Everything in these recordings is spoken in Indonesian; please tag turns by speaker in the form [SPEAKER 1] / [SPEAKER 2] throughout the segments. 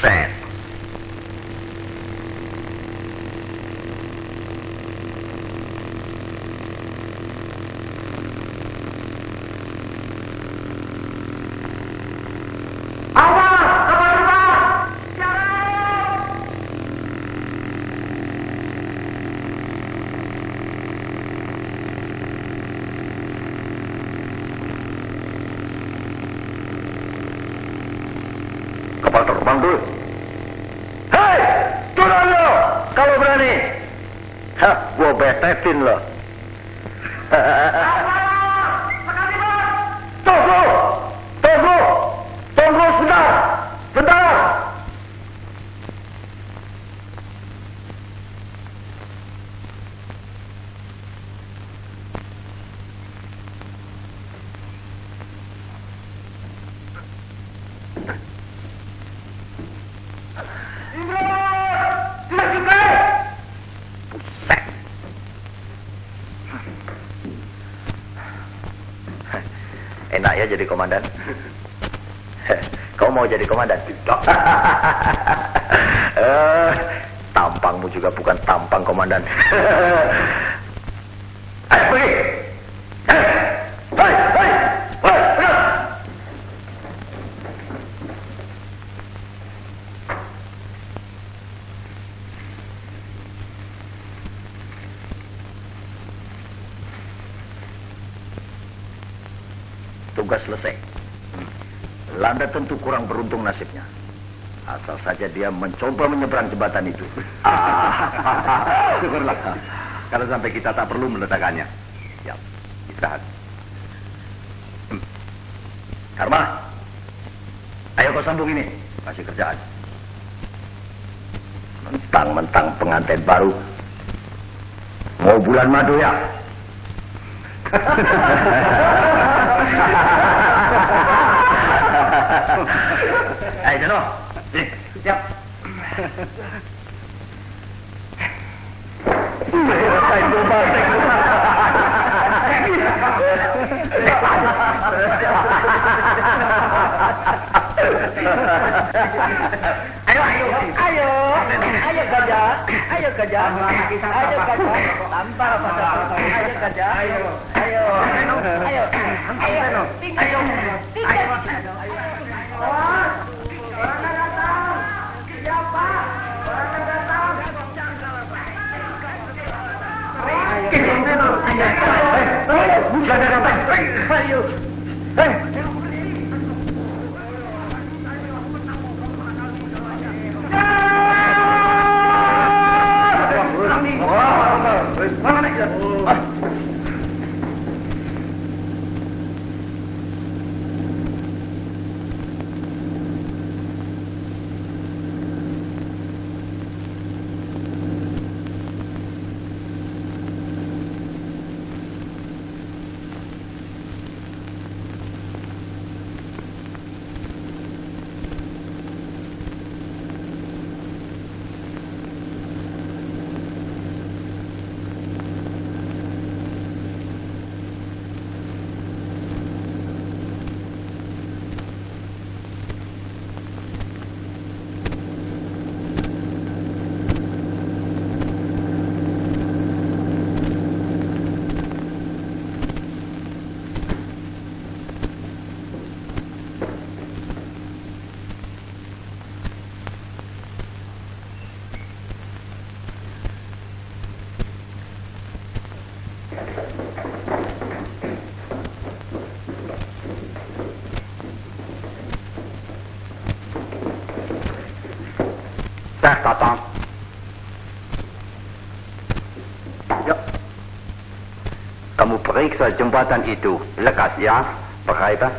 [SPEAKER 1] Buset. Kapal terbang dulu. Hei, turun lo kalau berani. Hah, gua betetin lo. Tunggu, tunggu, tunggu sebentar, sebentar. Enak ya jadi komandan. Kau mau jadi komandan? Tidak. Tampangmu juga bukan tampang komandan. Ayo pergi. Hai, hai, hai, tugas selesai. Landa tentu kurang beruntung nasibnya. Asal saja dia mencoba menyeberang jembatan itu.
[SPEAKER 2] Syukurlah. Kalau sampai kita tak perlu meletakkannya. Ya, istirahat.
[SPEAKER 1] Karma, ayo kau sambung ini. Kasih kerjaan. Mentang-mentang pengantin baru. Mau bulan madu ya? Ayo Jono, sini. Siap.
[SPEAKER 3] Ayo gajah, ayo gajah, ayo gajah, tampar pada, ayo gajah, ayo, tinggal, orangnya datang, siapa? Orangnya datang. Ayo.
[SPEAKER 2] Saya datang. Ya. Kamu periksa jembatan itu. Lekas ya, pakai apa?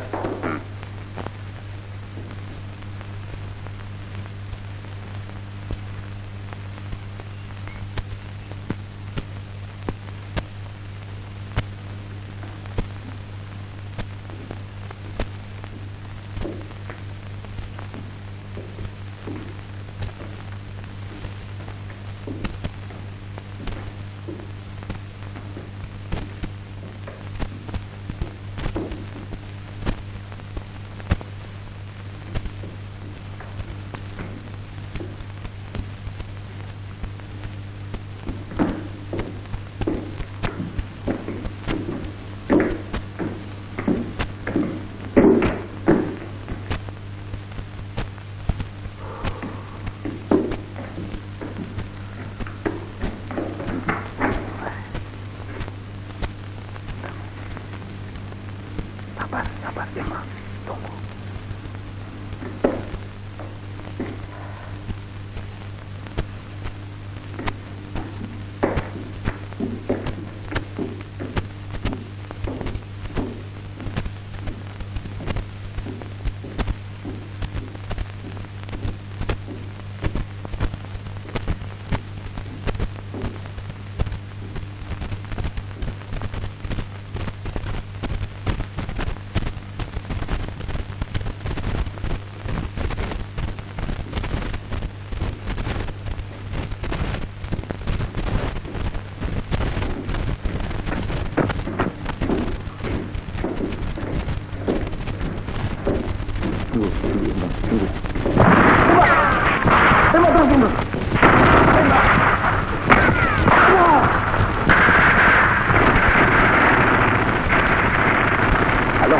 [SPEAKER 1] sabar, Imam. Tunggu.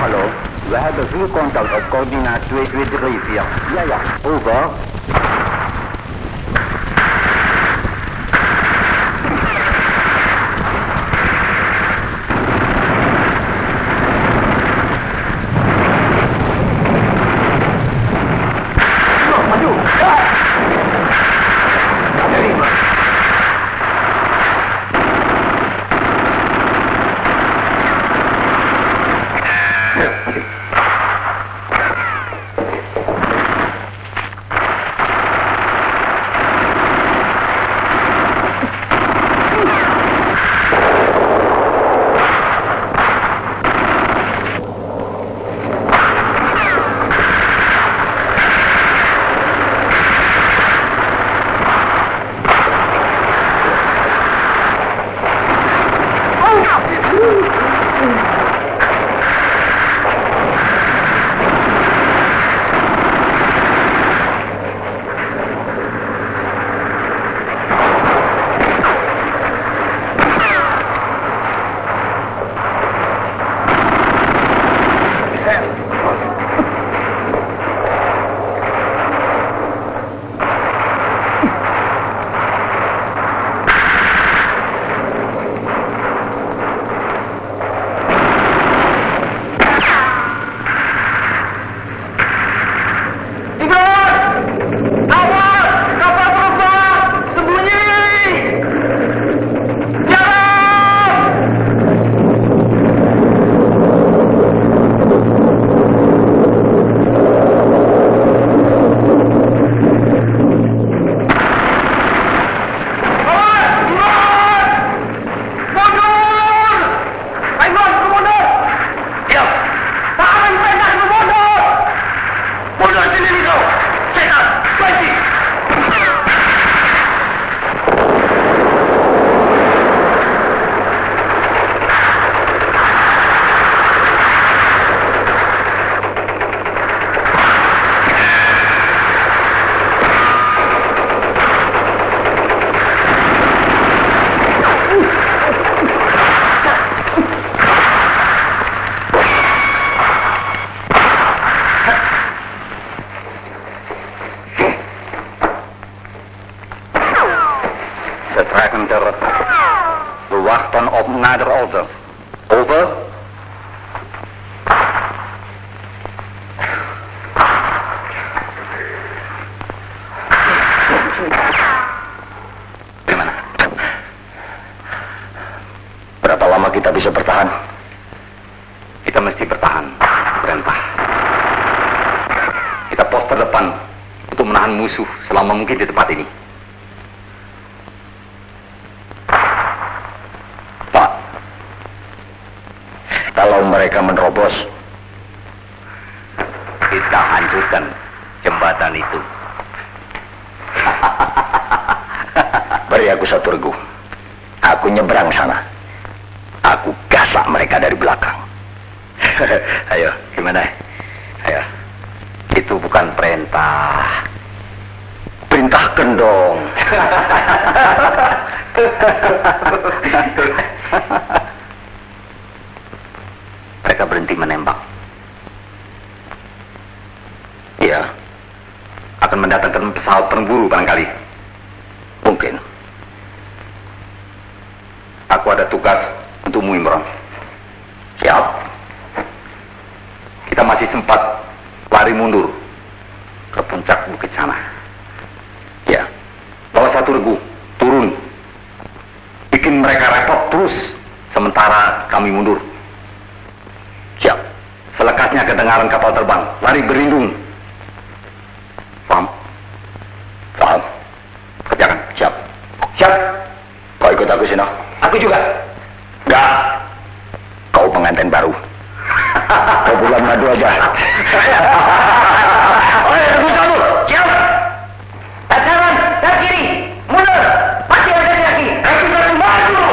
[SPEAKER 1] Hallo. We hebben vuurcontact op coördinaat 2234. Ja. Over. We wachten op nader order. Over. Gimana? Berapa lama kita bisa bertahan? Kita mesti bertahan. Perintah. Kita pos terdepan untuk menahan musuh selama mungkin di tempat ini. Kalau mereka menerobos, kita hancurkan jembatan itu. Beri aku satu regu. Aku nyebrang sana. Aku gasak mereka dari belakang. Ayo, gimana? Ayo. Itu bukan perintah. Perintahkan dong. Mereka berhenti menembak. Iya. Akan mendatangkan pesawat pemburu barangkali. Mungkin. Aku ada tugas untukmu, Imran. Siap.
[SPEAKER 2] masih sempat lari mundur ke puncak bukit sana. Ya, bawa satu regu, turun. Bikin mereka repot terus, sementara kami mundur. Siap. Selekasnya kedengaran kapal terbang, lari berlindung. Paham? Paham. Kerjakan, siap. Siap. Kau ikut aku sini.
[SPEAKER 3] Aku juga.
[SPEAKER 2] Enggak. Kau pengantin baru. Kau bulan madu aja. Oke, aku cabut.
[SPEAKER 3] Siap. Tak kanan, tak kiri. Mundur. Pasti ada lagi.
[SPEAKER 2] Aku akan maju.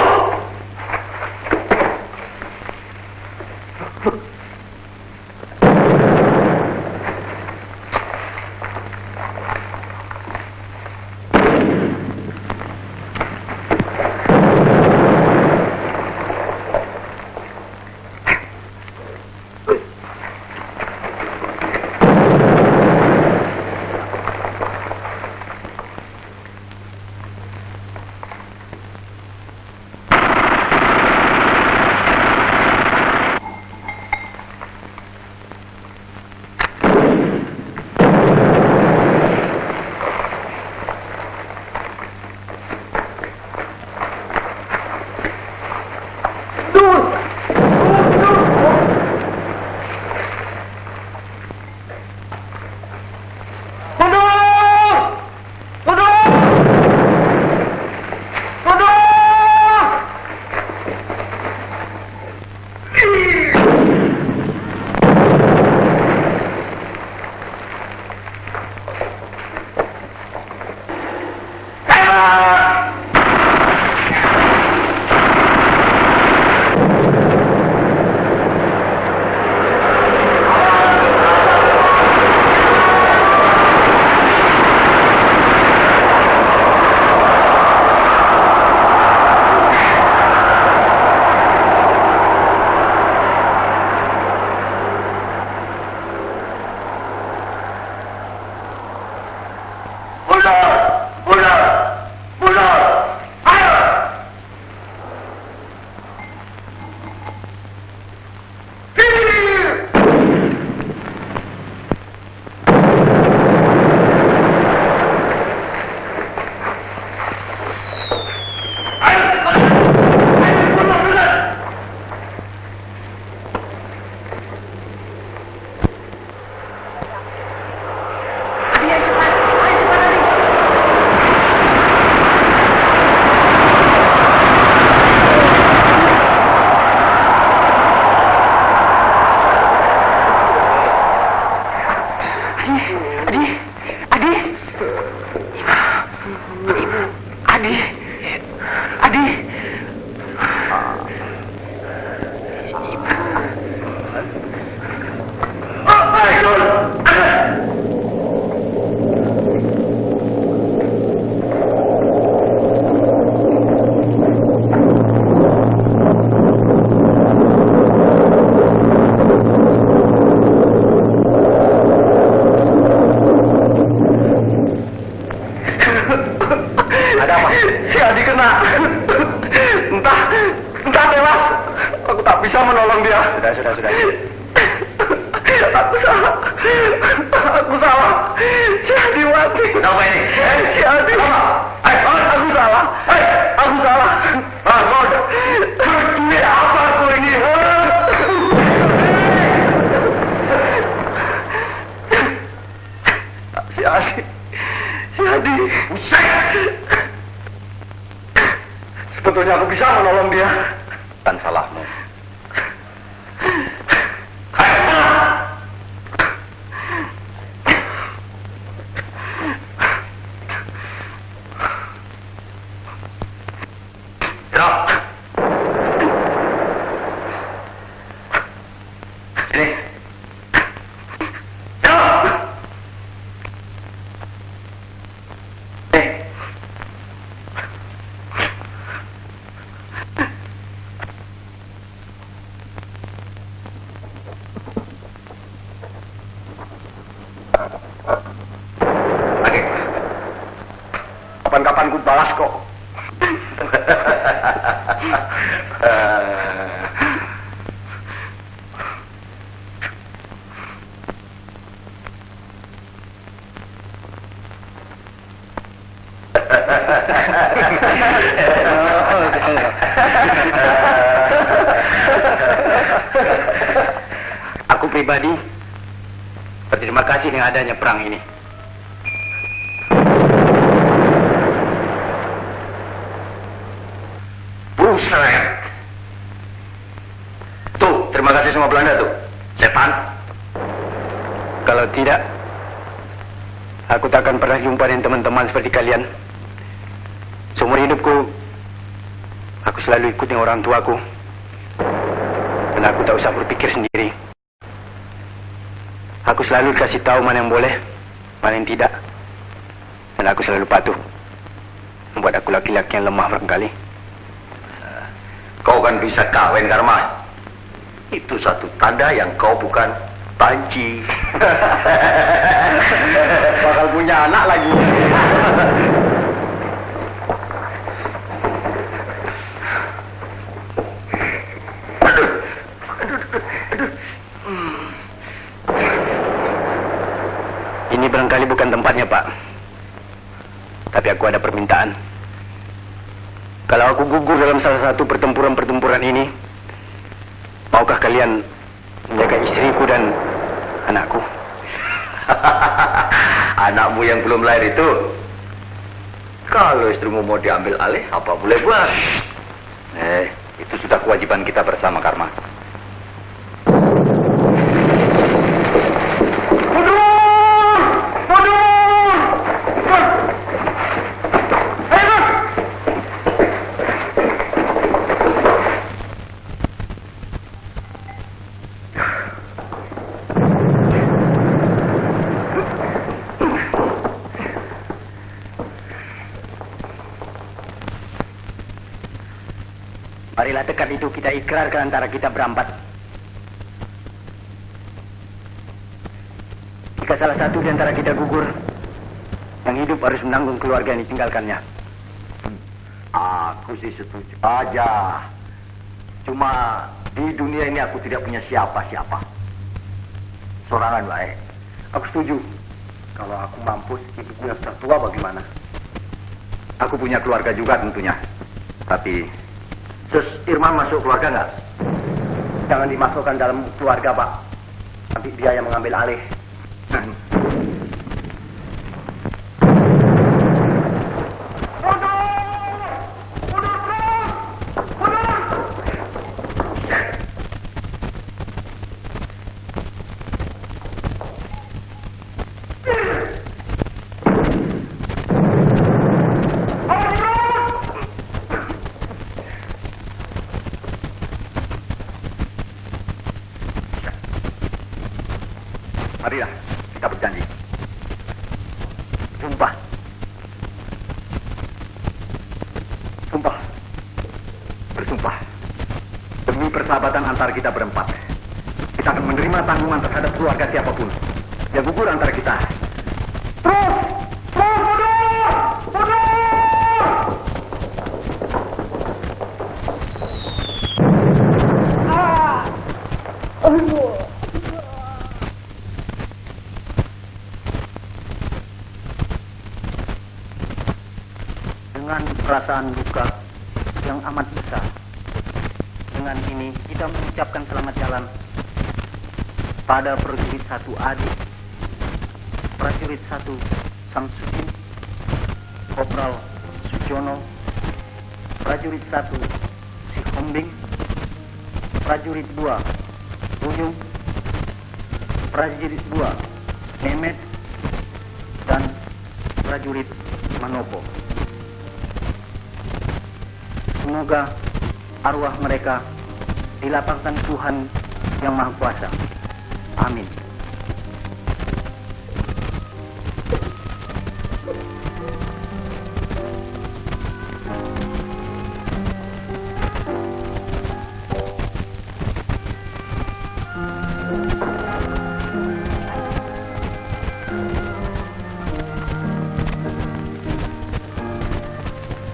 [SPEAKER 2] Sudah.
[SPEAKER 3] Aku salah. Si Adi mati.
[SPEAKER 2] Apa ini?
[SPEAKER 3] Si Adi. Aku salah. Aku salah.
[SPEAKER 2] Ini apa aku ini?
[SPEAKER 3] Si Adi.
[SPEAKER 2] Usai.
[SPEAKER 3] Sebetulnya aku bisa menolong dia.
[SPEAKER 2] Bukan salahmu.
[SPEAKER 3] Kapan-kapan ku balas kok.
[SPEAKER 4] Aku pribadi berterima kasih dengan adanya perang ini.
[SPEAKER 2] Buset. Tuh, terima kasih sama Belanda tuh. Setan.
[SPEAKER 4] Kalau tidak, aku tak akan pernah jumpa dengan teman-teman seperti kalian. Seumur hidupku, aku selalu ikut dengan orang tuaku. Dan aku tak usah berpikir sendiri. Aku selalu kasih tahu mana yang boleh, mana yang tidak. Dan aku selalu patuh. Membuat aku laki-laki yang lemah barangkali.
[SPEAKER 2] Kau kan bisa kawin, Karma. Itu satu tanda yang kau bukan panci.
[SPEAKER 4] Bakal punya anak lagi. Ini barangkali bukan tempatnya, Pak. Tapi aku ada permintaan. Kalau aku gugur dalam salah satu pertempuran-pertempuran ini, maukah kalian menjaga istriku dan anakku?
[SPEAKER 2] Anakmu yang belum lahir itu, kalau istrimu mau diambil alih, apa boleh buat?
[SPEAKER 4] Itu sudah kewajiban kita bersama, Karma. Marilah tekad itu kita ikrarkan antara kita berempat. Jika salah satu di antara kita gugur, yang hidup harus menanggung keluarga yang ditinggalkannya.
[SPEAKER 1] Aku sih setuju aja. Cuma di dunia ini aku tidak punya siapa-siapa. Sorangan baik.
[SPEAKER 4] Aku setuju. Kalau aku mampus, ibuku yang sudah tua bagaimana?
[SPEAKER 1] Aku punya keluarga juga tentunya. Tapi terus Irman masuk keluarga nggak?
[SPEAKER 4] Jangan dimasukkan dalam keluarga, Pak. Nanti dia yang mengambil alih.
[SPEAKER 1] Marilah, kita berjanji. Sumpah. Sumpah. Bersumpah. Demi persahabatan antara kita berempat. Kita akan menerima tanggungan terhadap keluarga siapapun yang gugur antara kita. Terus! Terus, mundur! Mundur!
[SPEAKER 4] Dengan perasaan duka yang amat besar, dengan ini kita mengucapkan selamat jalan pada prajurit 1 Adi, prajurit 1 Samsudin, Kopral Sujono, prajurit 1 Si Hombing, prajurit 2 Buyung, prajurit 2 Mehmet, dan prajurit Manopo. Semoga arwah mereka dilapangkan Tuhan yang Maha Kuasa. Amin.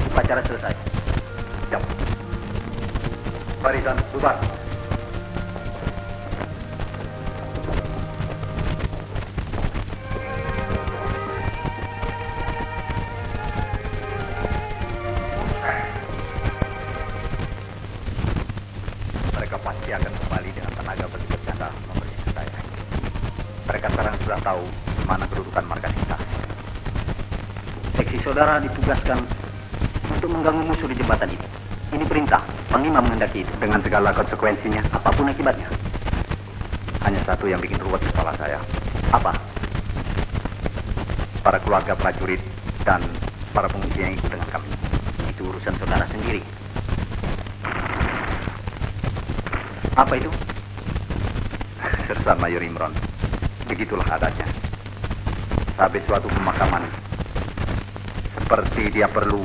[SPEAKER 4] Upacara selesai. Jam. Barisan bubar.
[SPEAKER 1] pasti akan kembali dengan tenaga berlipat ganda membersihkan saya. Mereka sekarang sudah tahu di mana kedudukan markas kita. Seksi saudara ditugaskan untuk mengganggu musuh di jembatan ini. Ini perintah, Panglima menghendaki itu. Dengan segala konsekuensinya, apapun akibatnya. Hanya satu yang bikin ruwet kepala saya. Apa? Para keluarga prajurit dan para pengungsi yang ikut dengan kami. Itu urusan saudara sendiri. Apa itu? Sersan Mayor Imron. Begitulah adanya. Habis suatu pemakaman, seperti dia perlu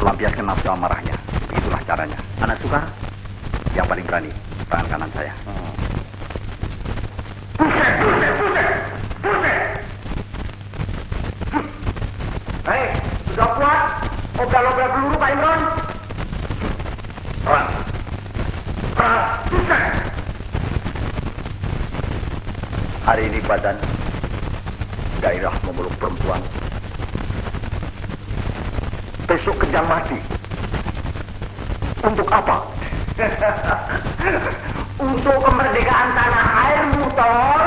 [SPEAKER 1] melampiaskan nafsu amarahnya. Begitulah caranya. Anak suka? Yang paling berani, tangan kanan saya.
[SPEAKER 3] Hei, sudah kuat? Obral-obral peluru Pak Imron.
[SPEAKER 1] Perang. Perang. Hari ini badan daerah memeluk perempuan. Besok kejam mati. Untuk apa?
[SPEAKER 3] Untuk kemerdekaan tanah airmu, Tol.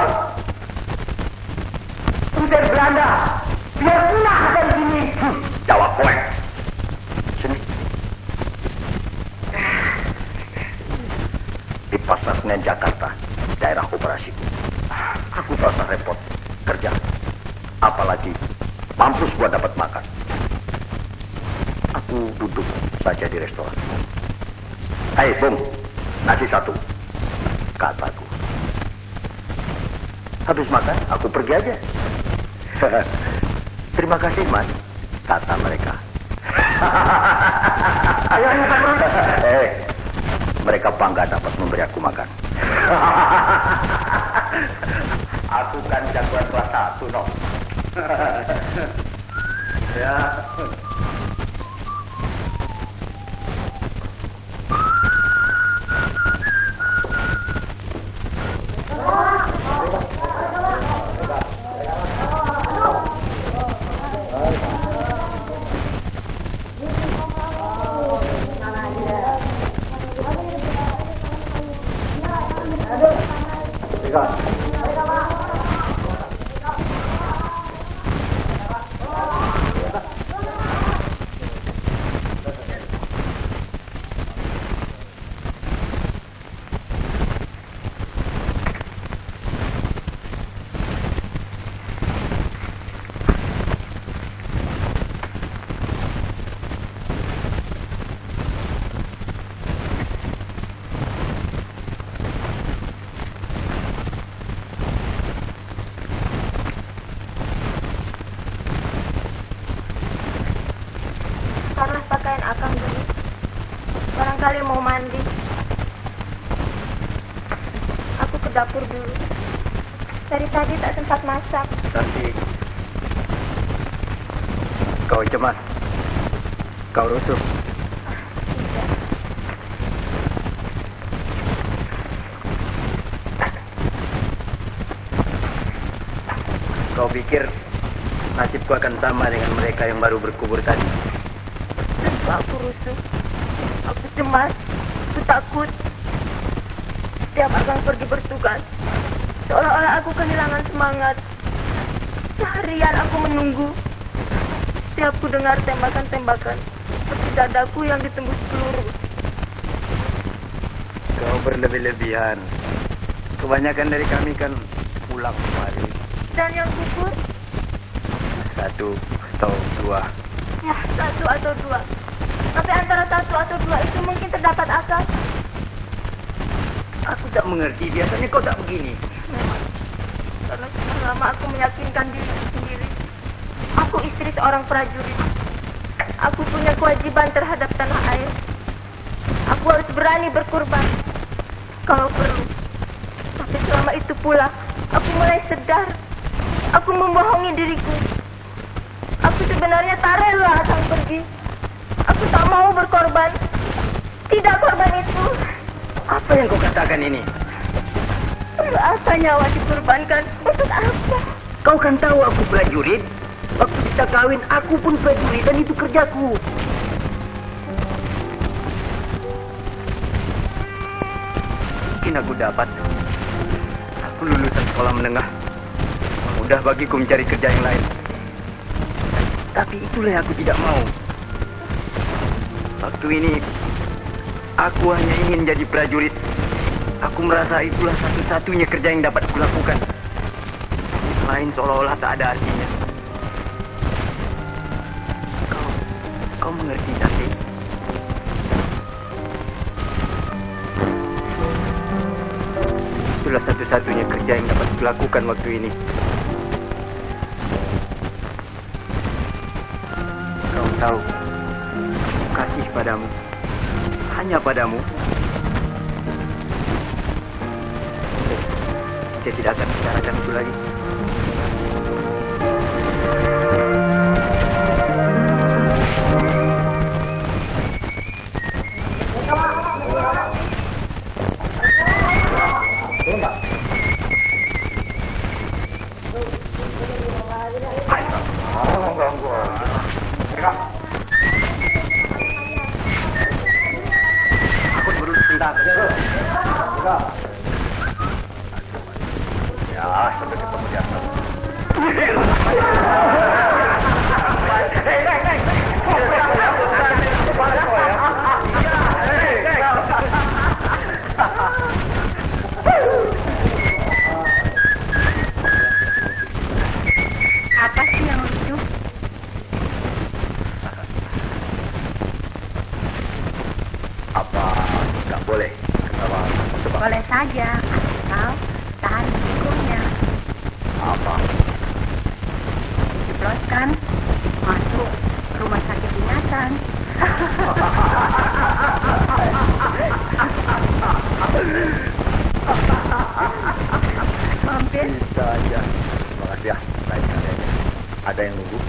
[SPEAKER 3] Untuk Belanda, biar punah dari sini.
[SPEAKER 1] Jawab, poek. Sini. Di Pasar Senen Jakarta, daerah operasi. Aku terasa repot kerja. Apalagi mampus buat dapat makan. Aku duduk saja di restoran. Hei, Bung, nasi satu. Kataku. Habis makan, aku pergi aja. Terima kasih, Mas, kata mereka.
[SPEAKER 3] Ayo,
[SPEAKER 1] mereka bangga dapat memberi aku makan. Aku kan jagoan kelas 1, no. Ya.
[SPEAKER 5] Barangkali mau mandi. Aku ke dapur dulu. Dari tadi tak sempat masak.
[SPEAKER 4] Santi, kau cemas. Kau rusuh.
[SPEAKER 5] Tidak.
[SPEAKER 4] Kau pikir nasibku akan sama dengan mereka yang baru berkubur tadi?
[SPEAKER 5] Tentu aku rusuh. Aku cemas. Aku takut. Setiap akan pergi bertugas, seolah-olah aku kehilangan semangat. Seharian aku menunggu. Setiap ku dengar tembakan-tembakan, seperti dadaku yang ditembus peluru.
[SPEAKER 4] Kau berlebih-lebihan. Kebanyakan dari kami kan pulang kembali.
[SPEAKER 5] Dan yang gugur?
[SPEAKER 4] 1 atau 2.
[SPEAKER 5] Ya, 1 atau 2. Tapi antara 1 atau 2 itu mungkin terdapat asal.
[SPEAKER 4] Aku tak mengerti. Biasanya kau tak begini.
[SPEAKER 5] Memang, karena sudah lama aku meyakinkan diri sendiri. Aku istri seorang prajurit. Aku punya kewajiban terhadap tanah air. Aku harus berani berkorban kalau perlu. Tapi selama itu pula, aku mulai sadar. Aku membohongi diriku. Aku sebenarnya tak rela akan pergi. Aku tak mau berkorban. Tidak korban itu.
[SPEAKER 4] Apa yang kau katakan ini?
[SPEAKER 5] Untuk apa nyawa dikorbankan? Untuk apa?
[SPEAKER 4] Kau kan tahu aku prajurit. Waktu kita kawin, aku pun prajurit dan itu kerjaku. ingin aku dapat. Aku lulusan sekolah menengah. Mudah bagiku mencari kerja yang lain. Tapi itulah yang aku tidak mau. Waktu ini, aku hanya ingin jadi prajurit. Aku merasa itulah satu-satunya kerja yang dapat kulakukan. Lain seolah-olah tak ada artinya. Kau mengerti, Tanti? Itulah satu-satunya kerja yang dapat kulakukan waktu ini. Kau tahu, kasih padamu, hanya padamu. Saya tidak akan bicarakan itu lagi. Aku baru sebentar.
[SPEAKER 1] Ya, sampai ketemu di atas.
[SPEAKER 5] Apa sih yang lucu?
[SPEAKER 1] Apa nggak boleh ketawa tebak?
[SPEAKER 5] Boleh saja, asal tahan bukunya.
[SPEAKER 1] Apa?
[SPEAKER 5] Jebloskan masuk rumah sakit binatang. Mampir.
[SPEAKER 1] Bisa aja. Terima kasih ya. Lain kali aja. Ada yang nunggu.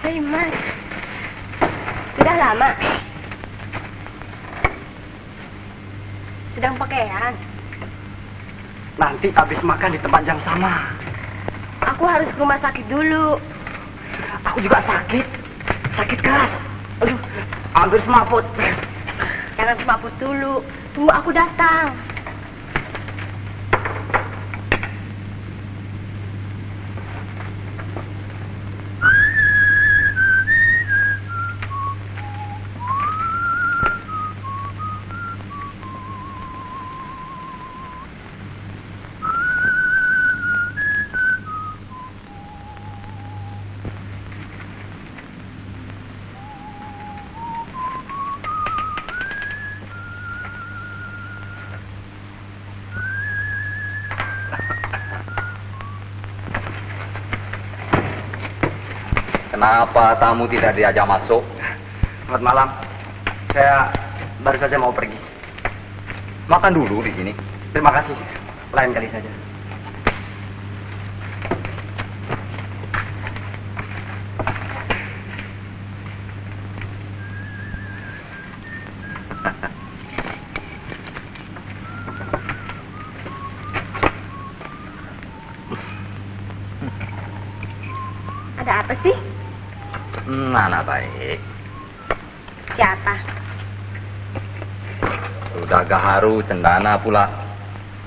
[SPEAKER 5] Hei Mas, sudah lama? Sedang pakaian?
[SPEAKER 4] Nanti habis makan di tempat yang sama.
[SPEAKER 5] Aku harus ke rumah sakit dulu.
[SPEAKER 4] Aku juga sakit. Sakit keras. Aduh, hampir semaput.
[SPEAKER 5] Jangan semaput dulu. Tunggu aku datang.
[SPEAKER 2] Kenapa tamu tidak diajak masuk?
[SPEAKER 4] Selamat malam. Saya baru saja mau pergi.
[SPEAKER 2] Makan dulu di sini.
[SPEAKER 4] Terima kasih. Lain kali saja.
[SPEAKER 5] Ada apa sih?
[SPEAKER 2] Anak baik.
[SPEAKER 5] Siapa?
[SPEAKER 2] Sudah gaharu cendana pula.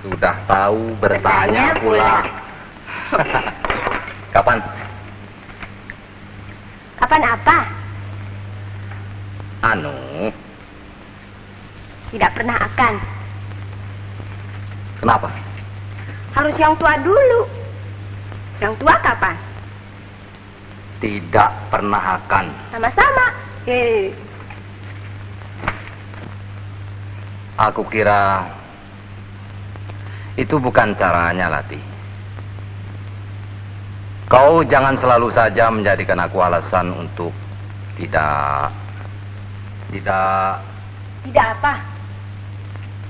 [SPEAKER 2] Sudah tahu bertanya pula. Kapan?
[SPEAKER 5] Kapan apa?
[SPEAKER 2] Anu,
[SPEAKER 5] Tidak pernah akan.
[SPEAKER 2] kenapa?
[SPEAKER 5] Harus yang tua dulu. Yang tua kapan?
[SPEAKER 2] Tidak pernah akan.
[SPEAKER 5] Sama-sama. Hei.
[SPEAKER 2] Aku kira itu bukan caranya, Lati. Kau jangan selalu saja menjadikan aku alasan untuk tidak
[SPEAKER 5] apa?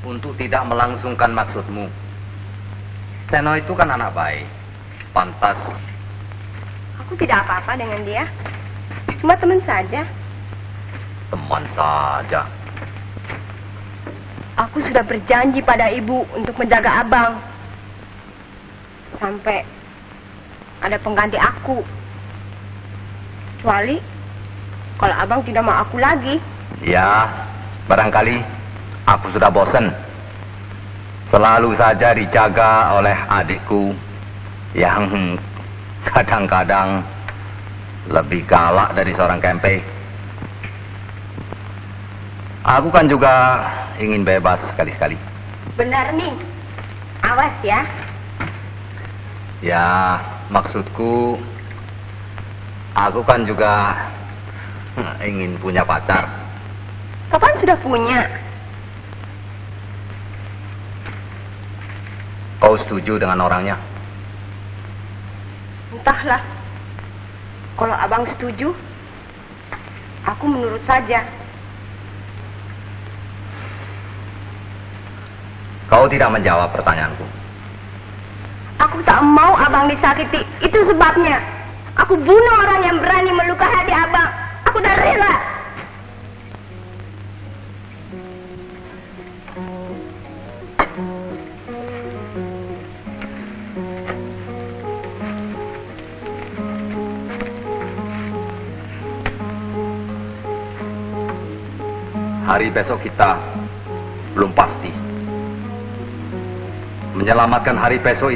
[SPEAKER 2] untuk tidak melangsungkan maksudmu. Seno itu kan anak baik, pantas.
[SPEAKER 5] Aku tidak apa-apa dengan dia. Cuma teman saja.
[SPEAKER 2] Teman saja.
[SPEAKER 5] Aku sudah berjanji pada ibu untuk menjaga abang. Sampai ada pengganti aku. Kecuali kalau abang tidak mau aku lagi.
[SPEAKER 2] Ya, barangkali aku sudah bosan. Selalu saja dijaga oleh adikku yang kadang-kadang lebih galak dari seorang kempe. Aku kan juga ingin bebas sekali-sekali.
[SPEAKER 5] Benar nih. Awas ya.
[SPEAKER 2] Ya, maksudku, aku kan juga ingin punya pacar.
[SPEAKER 5] Kapan sudah punya?
[SPEAKER 2] Kau setuju dengan orangnya?
[SPEAKER 5] Entahlah. Kalau abang setuju, aku menurut saja.
[SPEAKER 2] Kau tidak menjawab pertanyaanku.
[SPEAKER 5] Aku tak mau abang disakiti. Itu sebabnya. Aku bunuh orang yang berani melukai hati abang. Aku tak rela.
[SPEAKER 2] Hari besok kita belum pasti. Menyelamatkan hari besok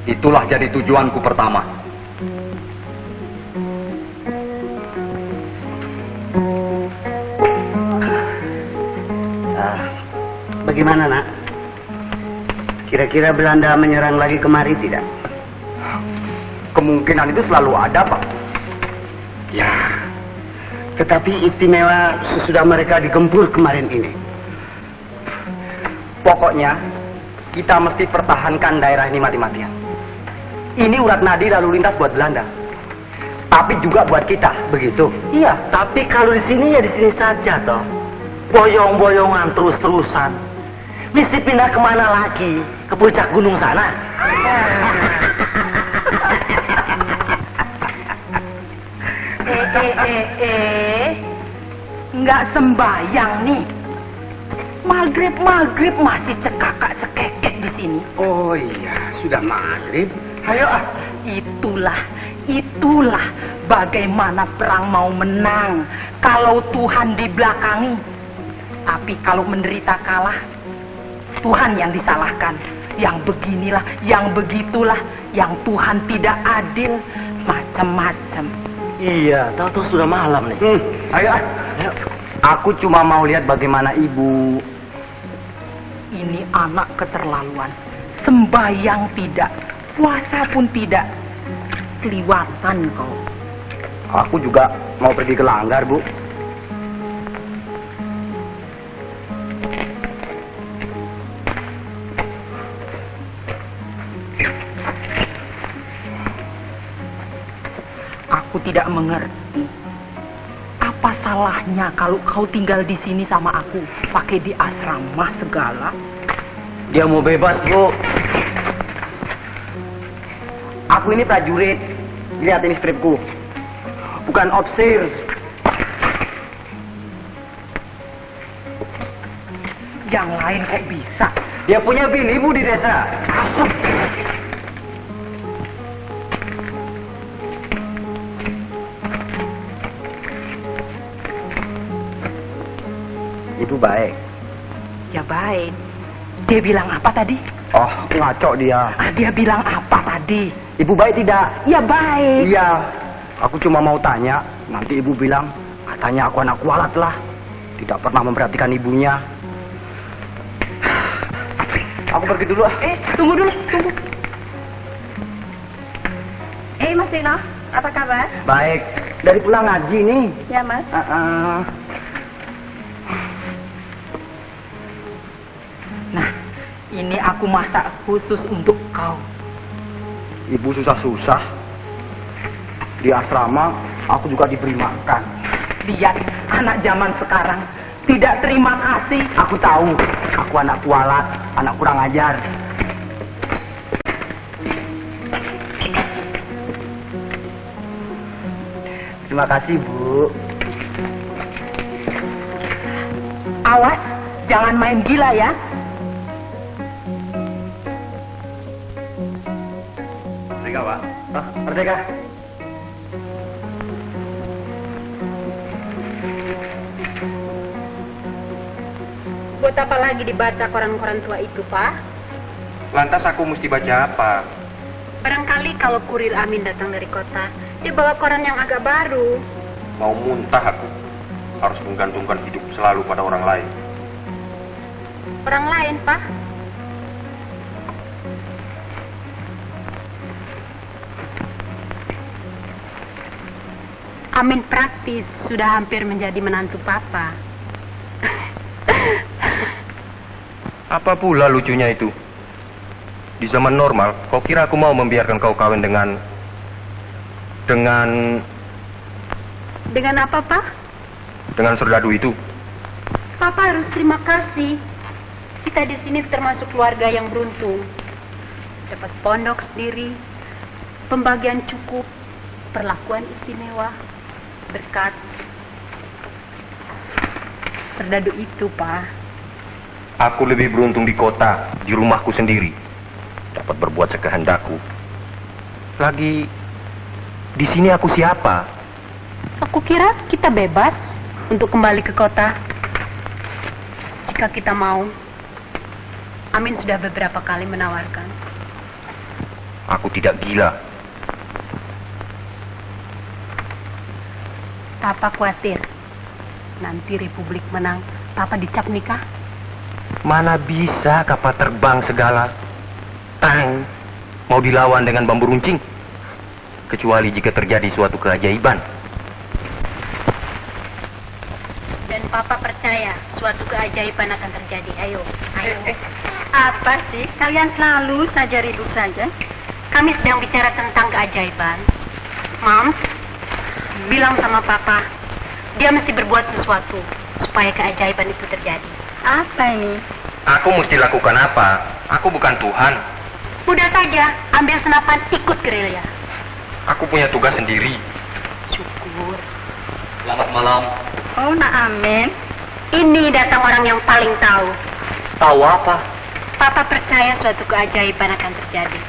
[SPEAKER 2] itulah jadi tujuanku pertama.
[SPEAKER 3] Bagaimana, Nak? Kira-kira Belanda menyerang lagi kemari tidak?
[SPEAKER 4] Kemungkinan itu selalu ada, Pak.
[SPEAKER 3] Ya. Tetapi istimewa sesudah mereka digempur kemarin ini.
[SPEAKER 4] Pokoknya, kita mesti pertahankan daerah ini mati-matian. Ini urat nadi lalu lintas buat Belanda. Tapi juga buat kita, begitu?
[SPEAKER 3] Iya, tapi kalau di sini ya di sini saja toh. Boyong-boyongan terus-terusan. Mesti pindah kemana lagi? Ke puncak gunung sana?
[SPEAKER 6] Nggak sembayang nih. Maghrib masih cekakak-cekekek di sini.
[SPEAKER 3] Oh iya, sudah maghrib.
[SPEAKER 6] Ayo itulah bagaimana perang mau menang kalau Tuhan dibelakangi. Tapi kalau menderita kalah, Tuhan yang disalahkan. Yang beginilah, yang begitulah, yang Tuhan tidak adil, macam-macam.
[SPEAKER 3] Iya, tahu sudah malam nih.
[SPEAKER 4] Ayo. Aku cuma mau lihat bagaimana ibu.
[SPEAKER 6] Ini anak keterlaluan. Sembayang tidak, puasa pun tidak. Keliwatan kau.
[SPEAKER 4] Aku juga mau pergi ke Langgar, Bu.
[SPEAKER 6] Aku tidak mengerti. Apa salahnya kalau kau tinggal di sini sama aku, pakai di asrama segala?
[SPEAKER 4] Dia mau bebas, Bu. Aku ini prajurit. Lihat ini stripku. Bukan opsir.
[SPEAKER 6] Yang lain kok bisa?
[SPEAKER 4] Dia punya bini, Bu, di desa.
[SPEAKER 6] Masuk.
[SPEAKER 4] Ibu baik.
[SPEAKER 6] Ya baik. Dia bilang apa tadi?
[SPEAKER 4] Oh, ngaco dia.
[SPEAKER 6] Dia bilang apa tadi?
[SPEAKER 4] Ibu baik tidak?
[SPEAKER 6] Ya baik.
[SPEAKER 4] Iya. Aku cuma mau tanya. Nanti ibu bilang, katanya aku anak kualat lah. Tidak pernah memperhatikan ibunya. Aku pergi dulu.
[SPEAKER 5] Tunggu dulu, tunggu. Mas Dino, apa kabar?
[SPEAKER 4] Baik. Dari pulang ngaji nih.
[SPEAKER 5] Ya, Mas.
[SPEAKER 6] Ini aku masak khusus untuk kau.
[SPEAKER 7] Ibu susah-susah. Di asrama aku juga diberi makan.
[SPEAKER 6] Lihat anak zaman sekarang tidak terima kasih.
[SPEAKER 7] Aku tahu, aku anak kualat, anak kurang ajar. Terima kasih, Bu.
[SPEAKER 6] Awas, jangan main gila ya.
[SPEAKER 2] Merdeka, Pak.
[SPEAKER 7] Merdeka.
[SPEAKER 8] Buat apa lagi dibaca koran-koran tua itu, Pak?
[SPEAKER 4] Lantas aku mesti baca apa?
[SPEAKER 8] Barangkali kalau kurir Amin datang dari kota, dia bawa koran yang agak baru.
[SPEAKER 4] Mau muntah aku. Harus menggantungkan hidup selalu pada orang lain.
[SPEAKER 8] Orang lain, Pak? Amin praktis sudah hampir menjadi menantu Papa.
[SPEAKER 4] Apa pula lucunya itu? Di zaman normal, kau kira aku mau membiarkan kau kawin dengan
[SPEAKER 8] Dengan apa, Pak?
[SPEAKER 4] dengan serdadu itu?
[SPEAKER 8] Papa harus terima kasih. Kita di sini termasuk keluarga yang beruntung. Dapat pondok sendiri, pembagian cukup, perlakuan istimewa, berkat serdadu itu, Pak.
[SPEAKER 4] Aku lebih beruntung di kota, di rumahku sendiri. Dapat berbuat sekehendakku. Lagi, di sini aku siapa?
[SPEAKER 8] Aku kira kita bebas untuk kembali ke kota. Jika kita mau. Amin sudah beberapa kali menawarkan.
[SPEAKER 4] Aku tidak gila.
[SPEAKER 8] Papa khawatir. Nanti Republik menang, Papa dicap nikah.
[SPEAKER 4] Mana bisa kapal terbang segala. Tang, mau dilawan dengan bambu runcing. Kecuali jika terjadi suatu keajaiban.
[SPEAKER 8] Dan Papa percaya suatu keajaiban akan terjadi. Ayo. Apa sih? Kalian selalu saja ribut saja. Kami sedang bicara tentang keajaiban. Mom, bilang sama Papa, dia mesti berbuat sesuatu supaya keajaiban itu terjadi. Apa ini?
[SPEAKER 4] Aku mesti lakukan apa? Aku bukan Tuhan.
[SPEAKER 8] Mudah saja, ambil senapan, ikut gerilya.
[SPEAKER 4] Aku punya tugas sendiri.
[SPEAKER 8] Syukur.
[SPEAKER 2] Selamat malam.
[SPEAKER 8] Oh, Amin. Ini datang orang yang paling tahu.
[SPEAKER 2] Tahu apa?
[SPEAKER 8] Papa percaya suatu keajaiban akan terjadi.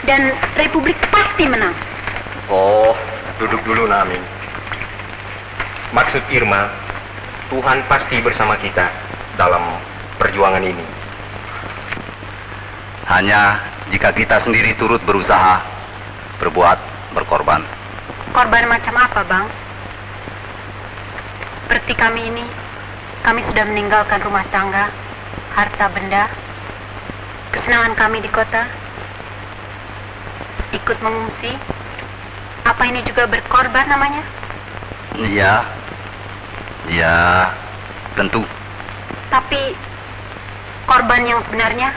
[SPEAKER 8] Dan Republik pasti menang.
[SPEAKER 2] Oh,
[SPEAKER 4] Duduk dulu, Namin. Maksud Irma, Tuhan pasti bersama kita dalam perjuangan ini.
[SPEAKER 2] hanya jika kita sendiri turut berusaha, berbuat, berkorban.
[SPEAKER 8] Korban macam apa, Bang? Seperti kami ini, kami sudah meninggalkan rumah tangga, harta benda, kesenangan kami di kota, ikut mengungsi. Apa ini juga berkorban namanya?
[SPEAKER 2] Iya, ya, tentu.
[SPEAKER 8] Tapi korban yang sebenarnya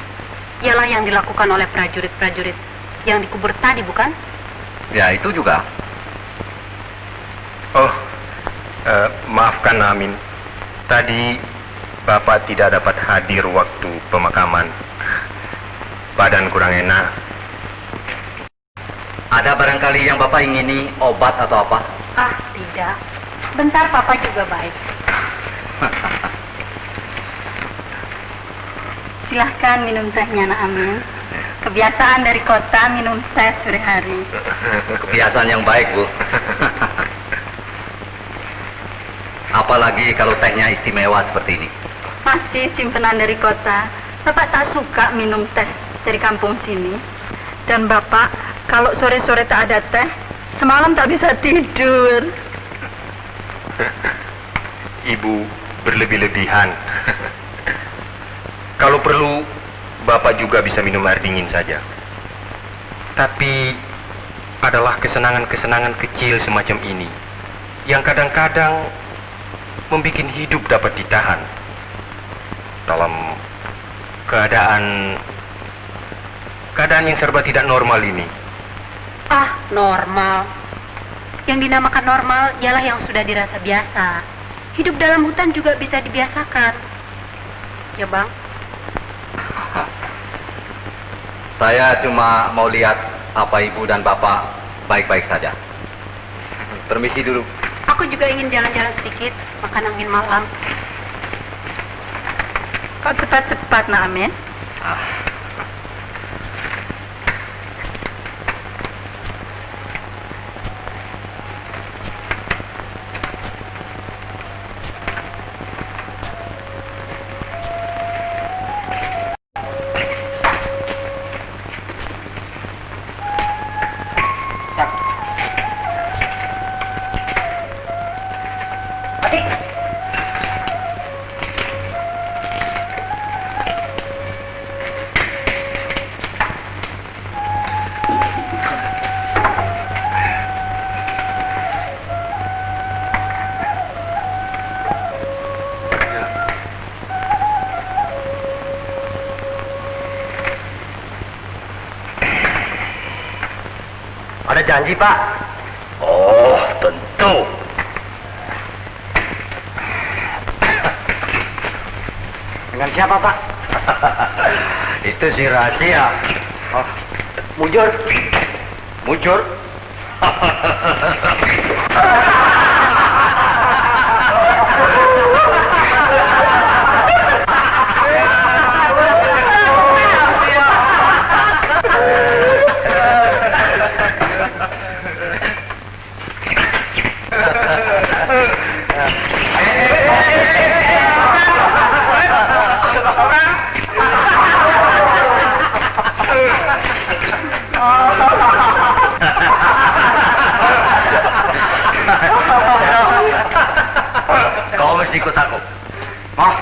[SPEAKER 8] ialah yang dilakukan oleh prajurit-prajurit yang dikubur tadi, bukan?
[SPEAKER 2] Ya, itu juga.
[SPEAKER 4] Oh, maafkan Namin. Tadi Bapak tidak dapat hadir waktu pemakaman. Badan kurang enak.
[SPEAKER 2] Ada barangkali yang Bapak ingini, obat atau apa?
[SPEAKER 8] Ah, tidak. Bentar, Papa juga baik. Silahkan minum tehnya, Nak Amin. Kebiasaan dari kota minum teh sore hari.
[SPEAKER 2] Kebiasaan yang baik, Bu. Apalagi kalau tehnya istimewa seperti ini.
[SPEAKER 8] Masih simpenan dari kota. Bapak tak suka minum teh dari kampung sini. Dan Bapak, kalau sore-sore tak ada teh, semalam tak bisa tidur.
[SPEAKER 4] Ibu berlebih-lebihan. Kalau perlu, Bapak juga bisa minum air dingin saja. Tapi adalah kesenangan-kesenangan kecil semacam ini yang kadang-kadang membuat hidup dapat ditahan dalam keadaan keadaan yang serba tidak normal ini?
[SPEAKER 8] Ah, normal. Yang dinamakan normal ialah yang sudah dirasa biasa. Hidup dalam hutan juga bisa dibiasakan. Ya, Bang?
[SPEAKER 2] Saya cuma mau lihat apa ibu dan bapak baik-baik saja. Permisi dulu.
[SPEAKER 8] Aku juga ingin jalan-jalan sedikit, makan angin malam. Kok cepat-cepat, Nak Amin?
[SPEAKER 4] Ada janji, Pak? Oh, tentu. Dengan siapa, Pak? Itu si rahasia. Oh, mujur. Mujur. Kau mesti ikut aku. Mau?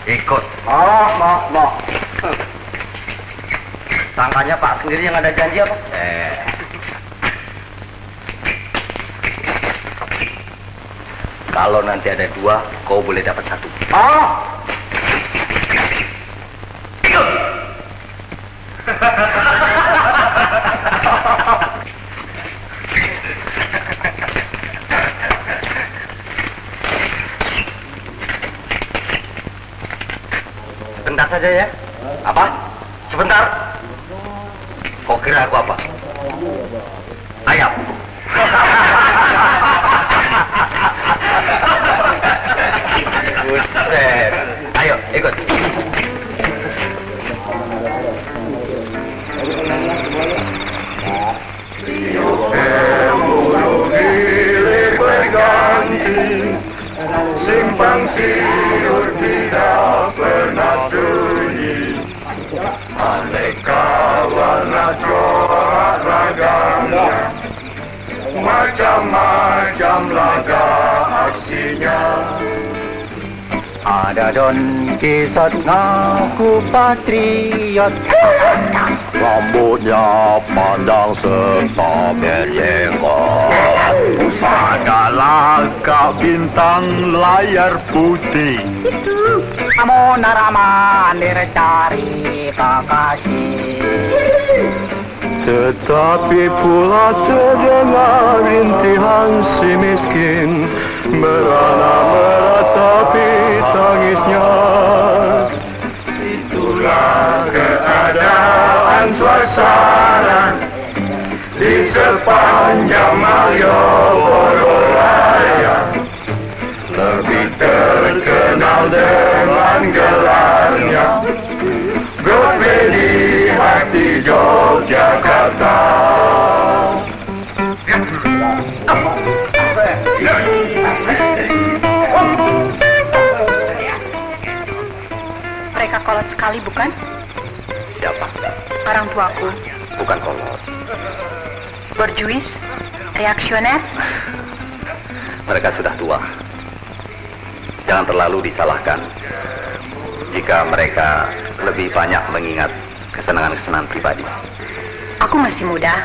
[SPEAKER 4] Ikut. Mau. Sangkanya Pak sendiri yang ada janji apa? Kalau nanti ada 2, kau boleh dapat 1. Sebentar saja ya. Apa? Sebentar. Kau kira aku apa? Ayam. Buset. Ayo, ikut.
[SPEAKER 9] Simpang siur tidak pernah sunyi, aneka warna corak ragamnya, macam-macam laga aksinya.
[SPEAKER 7] Ada Don Kisot ngaku patriot, rambutnya panjang serta berjenggot. Ada lagak bintang layar putih. Kamu narama cari kekasih. Tetapi pula terdengar rintihan si miskin, merana meratapi tangisnya.
[SPEAKER 9] Itulah keadaan suasana di sepanjang Malioboro Raya, lebih terkenal dengan gelarnya Gope di hati Yogyakarta.
[SPEAKER 8] Mereka kolot sekali, bukan?
[SPEAKER 2] Siapa?
[SPEAKER 8] Orang tuaku.
[SPEAKER 2] Bukan kolot.
[SPEAKER 8] Borjuis, reaksioner.
[SPEAKER 2] Mereka sudah tua. Jangan terlalu disalahkan jika mereka lebih banyak mengingat kesenangan-kesenangan pribadi.
[SPEAKER 8] Aku masih muda,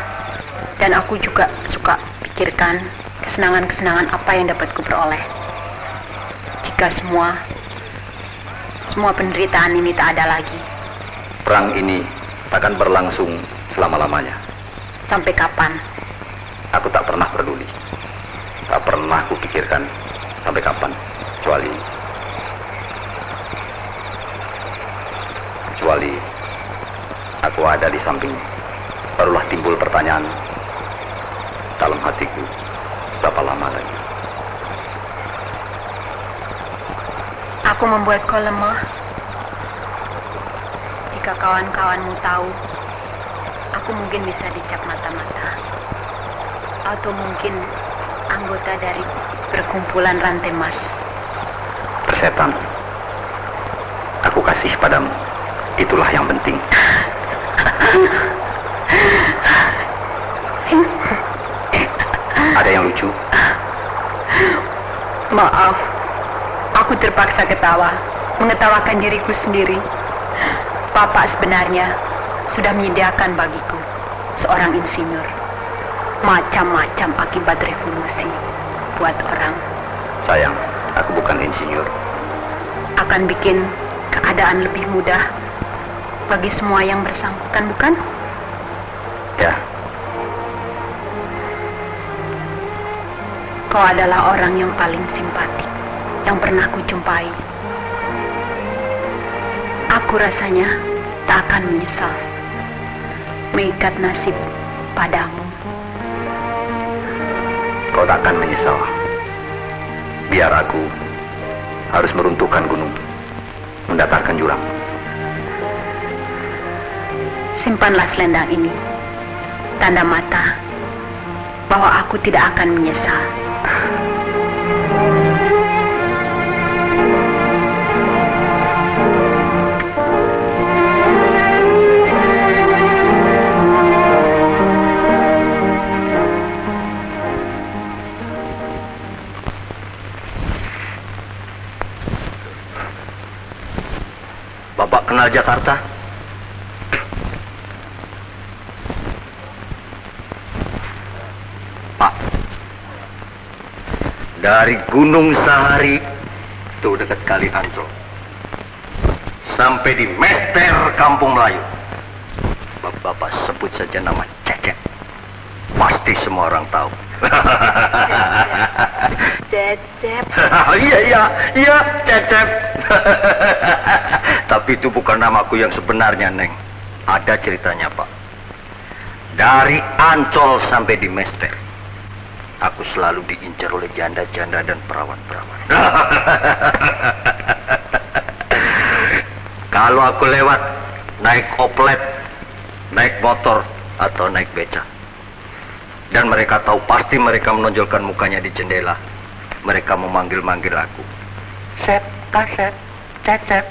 [SPEAKER 8] dan aku juga suka pikirkan kesenangan-kesenangan apa yang dapat kuperoleh. Jika semua penderitaan ini tak ada lagi.
[SPEAKER 2] Perang ini takkan berlangsung selama-lamanya.
[SPEAKER 8] Sampai kapan?
[SPEAKER 2] Aku tak pernah peduli. Tak pernah kupikirkan sampai kapan. Kecuali aku ada di samping, barulah timbul pertanyaan dalam hatiku, berapa lama lagi?
[SPEAKER 8] Aku membuat kau lemah. Jika kawan-kawanmu tahu, aku mungkin bisa dicap mata-mata. Atau mungkin anggota dari perkumpulan rantai emas.
[SPEAKER 2] Persetan, aku kasih padamu. Itulah yang penting. Ada yang lucu?
[SPEAKER 8] Maaf, aku terpaksa ketawa, mengetawakan diriku sendiri. Papa sebenarnya sudah menyediakan bagiku seorang insinyur. Macam-macam akibat revolusi buat orang.
[SPEAKER 2] Sayang, aku bukan insinyur.
[SPEAKER 8] Akan bikin keadaan lebih mudah bagi semua yang bersangkutan, bukan?
[SPEAKER 2] Ya.
[SPEAKER 8] Kau adalah orang yang paling simpatik yang pernah kujumpai. Aku rasanya tak akan menyesal mengikat nasib padamu.
[SPEAKER 2] Kau tak akan menyesal. Biar aku harus meruntuhkan gunung, mendatarkan jurang.
[SPEAKER 8] Simpanlah selendang ini, tanda mata bahwa aku tidak akan menyesal.
[SPEAKER 4] Bapak kenal Jakarta?
[SPEAKER 2] Pak,
[SPEAKER 4] Dari Gunung Sahari itu dekat Kali Ancol sampai di Mester Kampung Melayu, Bapak sebut saja nama Cecep, pasti semua orang tahu.
[SPEAKER 8] Cecep.
[SPEAKER 4] Iya, Cecep. Tapi itu bukan namaku yang sebenarnya, Neng. Ada ceritanya, Pak. Dari Ancol sampai di Mester, aku selalu diincar oleh janda-janda dan perawan-perawan. Kalau aku lewat, naik oplet, naik motor, atau naik beca, dan mereka tahu, pasti mereka menonjolkan mukanya di jendela. Mereka memanggil-manggil aku. Sep, Kasep, Cecep.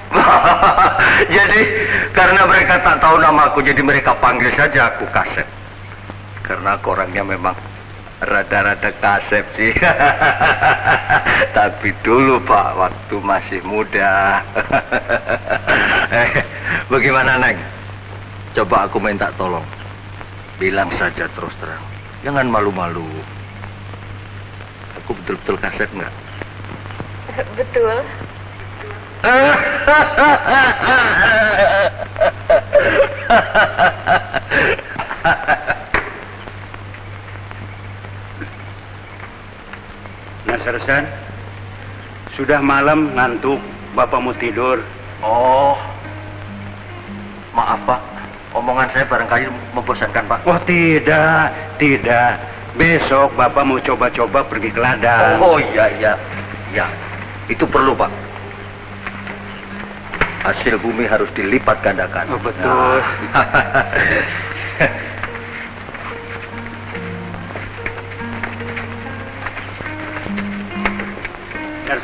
[SPEAKER 4] Jadi, karena mereka tak tahu namaku, jadi mereka panggil saja aku Kasep. Karena aku orangnya memang rada-rada kasep sih. Tapi dulu, Pak, waktu masih muda. Bagaimana, Neng? Coba aku minta tolong. Bilang saja terus terang. Jangan malu-malu. Aku betul-betul kasep nggak?
[SPEAKER 5] Betul.
[SPEAKER 10] Nah, Sersan, sudah malam ngantuk, bapakmu tidur.
[SPEAKER 4] Oh, maaf Pak, omongan saya barangkali membosankan Pak.
[SPEAKER 10] Oh tidak. Besok bapak mau coba-coba pergi ke ladang.
[SPEAKER 4] Oh iya, itu perlu Pak. Hasil bumi harus dilipat gandakan.
[SPEAKER 10] Oh, betul.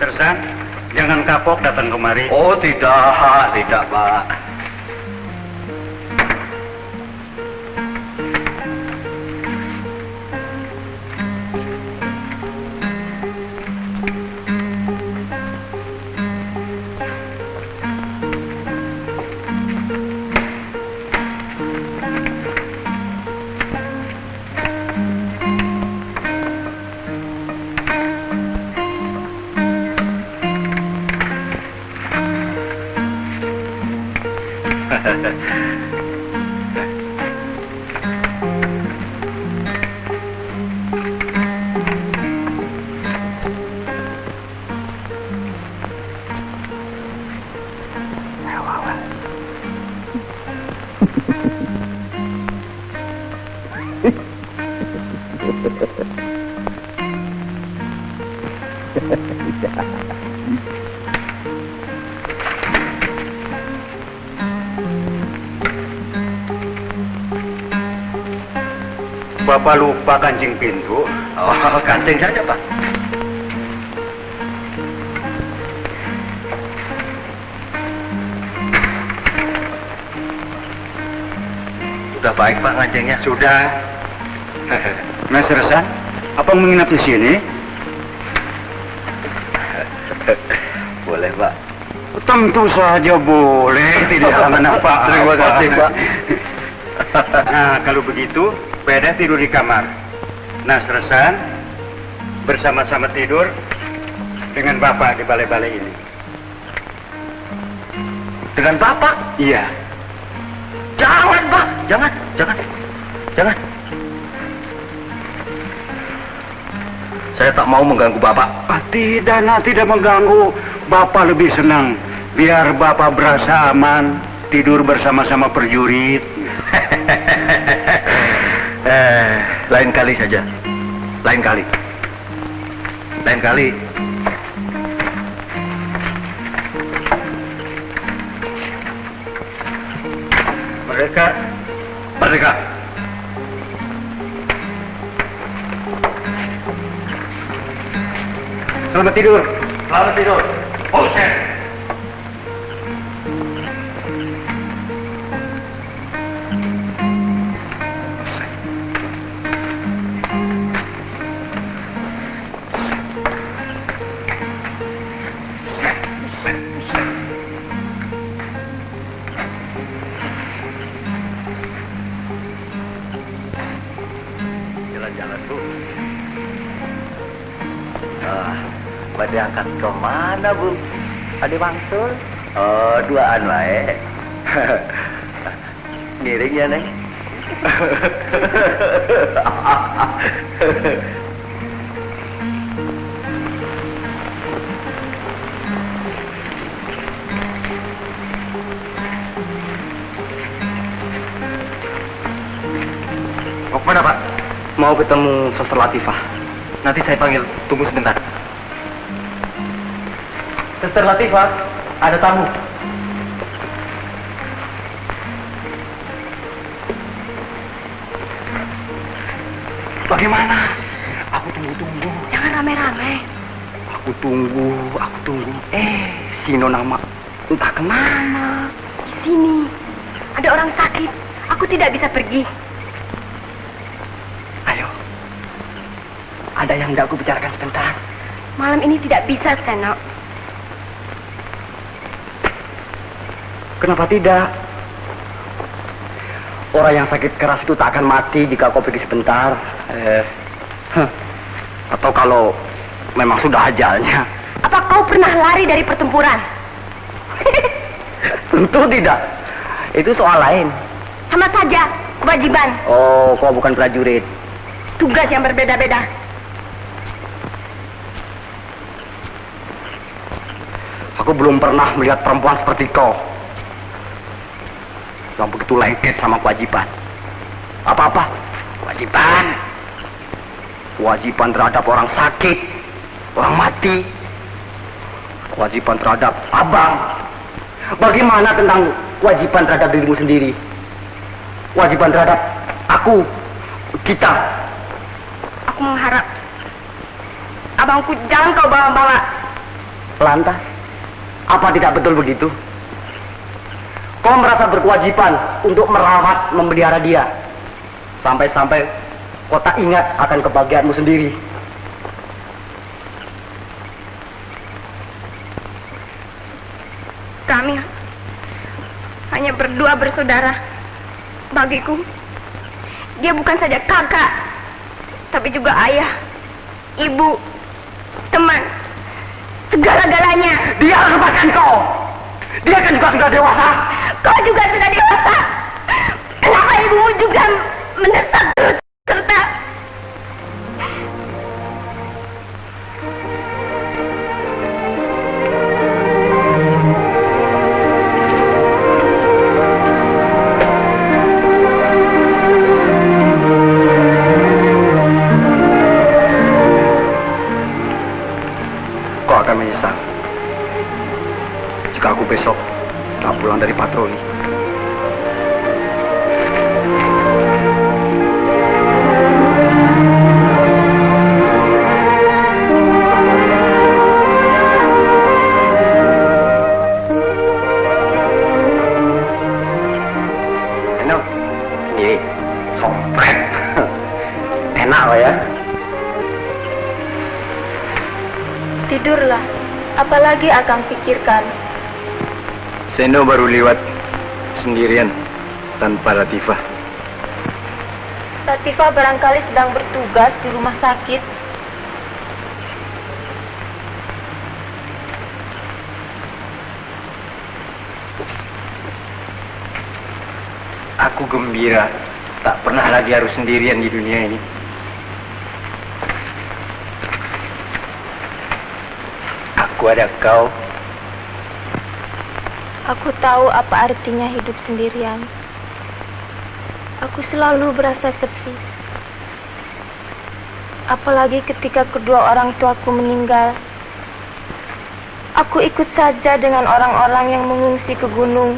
[SPEAKER 10] Sersan, jangan kapok datang kemari.
[SPEAKER 4] Oh tidak Pak.
[SPEAKER 10] Bapak lupa kancing pintu.
[SPEAKER 1] Oh, kancing saja, Pak. Sudah baik, Pak, kancingnya.
[SPEAKER 10] Sudah. Mas Resan, apa menginap di sini?
[SPEAKER 1] Boleh, Pak.
[SPEAKER 10] Tentu saja boleh, tidak apa-apa.
[SPEAKER 1] Terima kasih, Pak.
[SPEAKER 10] Nah, kalau begitu, Peda tidur di kamar. Nas Resan bersama-sama tidur dengan Bapak di balai-balai ini.
[SPEAKER 1] Dengan Bapak?
[SPEAKER 10] Iya.
[SPEAKER 1] Jangan, Pak. Jangan. Saya tak mau mengganggu Bapak.
[SPEAKER 10] Tidak, tidak mengganggu. Bapak lebih senang. Biar Bapak berasa aman, tidur bersama-sama perjurit.
[SPEAKER 1] Lain kali saja. Lain kali. Merdeka.
[SPEAKER 10] Selamat tidur.
[SPEAKER 1] Oh, Chef. Jalan-jalan, Bu. Pada angkat kemana, Bu? Ade Bangsul? Oh, duaan wae. Ngiring ya, Neng?
[SPEAKER 4] Mau kemana, Pak? Mau ketemu Suster Latifah. Nanti saya panggil, tunggu sebentar. Suster Latifah, ada tamu.
[SPEAKER 10] Bagaimana? Aku tunggu.
[SPEAKER 5] Jangan rame-rame.
[SPEAKER 10] Aku tunggu. Si Nona Mak entah kemana.
[SPEAKER 5] Di sini ada orang sakit. Aku tidak bisa pergi.
[SPEAKER 10] Ayo. Ada yang hendak aku bicarakan sebentar.
[SPEAKER 5] Malam ini tidak bisa, Seno.
[SPEAKER 10] Kenapa tidak? Orang yang sakit keras itu tak akan mati jika kau pergi sebentar. Atau kalau memang sudah ajalnya.
[SPEAKER 5] Apa kau pernah lari dari pertempuran?
[SPEAKER 10] Tentu tidak. Itu soal lain.
[SPEAKER 5] Sama saja, kewajiban.
[SPEAKER 10] Oh, kau bukan prajurit.
[SPEAKER 5] Tugas yang berbeda-beda.
[SPEAKER 10] Aku belum pernah melihat perempuan seperti kau. Yang begitu lengket sama kewajiban. Apa-apa? Kewajiban. Kewajiban terhadap orang sakit, orang mati. Kewajiban terhadap abang. Bagaimana tentang kewajiban terhadap dirimu sendiri? Kewajiban terhadap aku, kita.
[SPEAKER 5] Aku mengharap abangku jangan kau bawa-bawa.
[SPEAKER 10] Lantas, apa tidak betul begitu? Kau merasa berkewajiban untuk merawat, memelihara dia. Sampai-sampai kau tak ingat akan kebahagiaanmu sendiri.
[SPEAKER 5] Kami hanya berdua bersaudara. Bagiku, dia bukan saja kakak, tapi juga ayah, ibu, teman, segala-galanya.
[SPEAKER 10] Dia lupakan kau. Dia kan juga sudah dewasa.
[SPEAKER 5] Kau juga sudah dewasa. Kenapa ibumu juga mendesak terus serta?
[SPEAKER 10] Kau akan menyesal jika aku besok tak pulang dari patroli. sendiri. Sompret. Enak loh ya.
[SPEAKER 5] Tidurlah. Apalagi akan pikirkan.
[SPEAKER 4] Seno baru lewat sendirian tanpa Latifah.
[SPEAKER 5] Latifah barangkali sedang bertugas di rumah sakit.
[SPEAKER 4] Aku gembira, tak pernah lagi harus sendirian di dunia ini. Aku ada kau.
[SPEAKER 5] Aku tahu apa artinya hidup sendirian. Aku selalu berasa sepi. Apalagi ketika kedua orang tuaku meninggal. Aku ikut saja dengan orang-orang yang mengungsi ke gunung.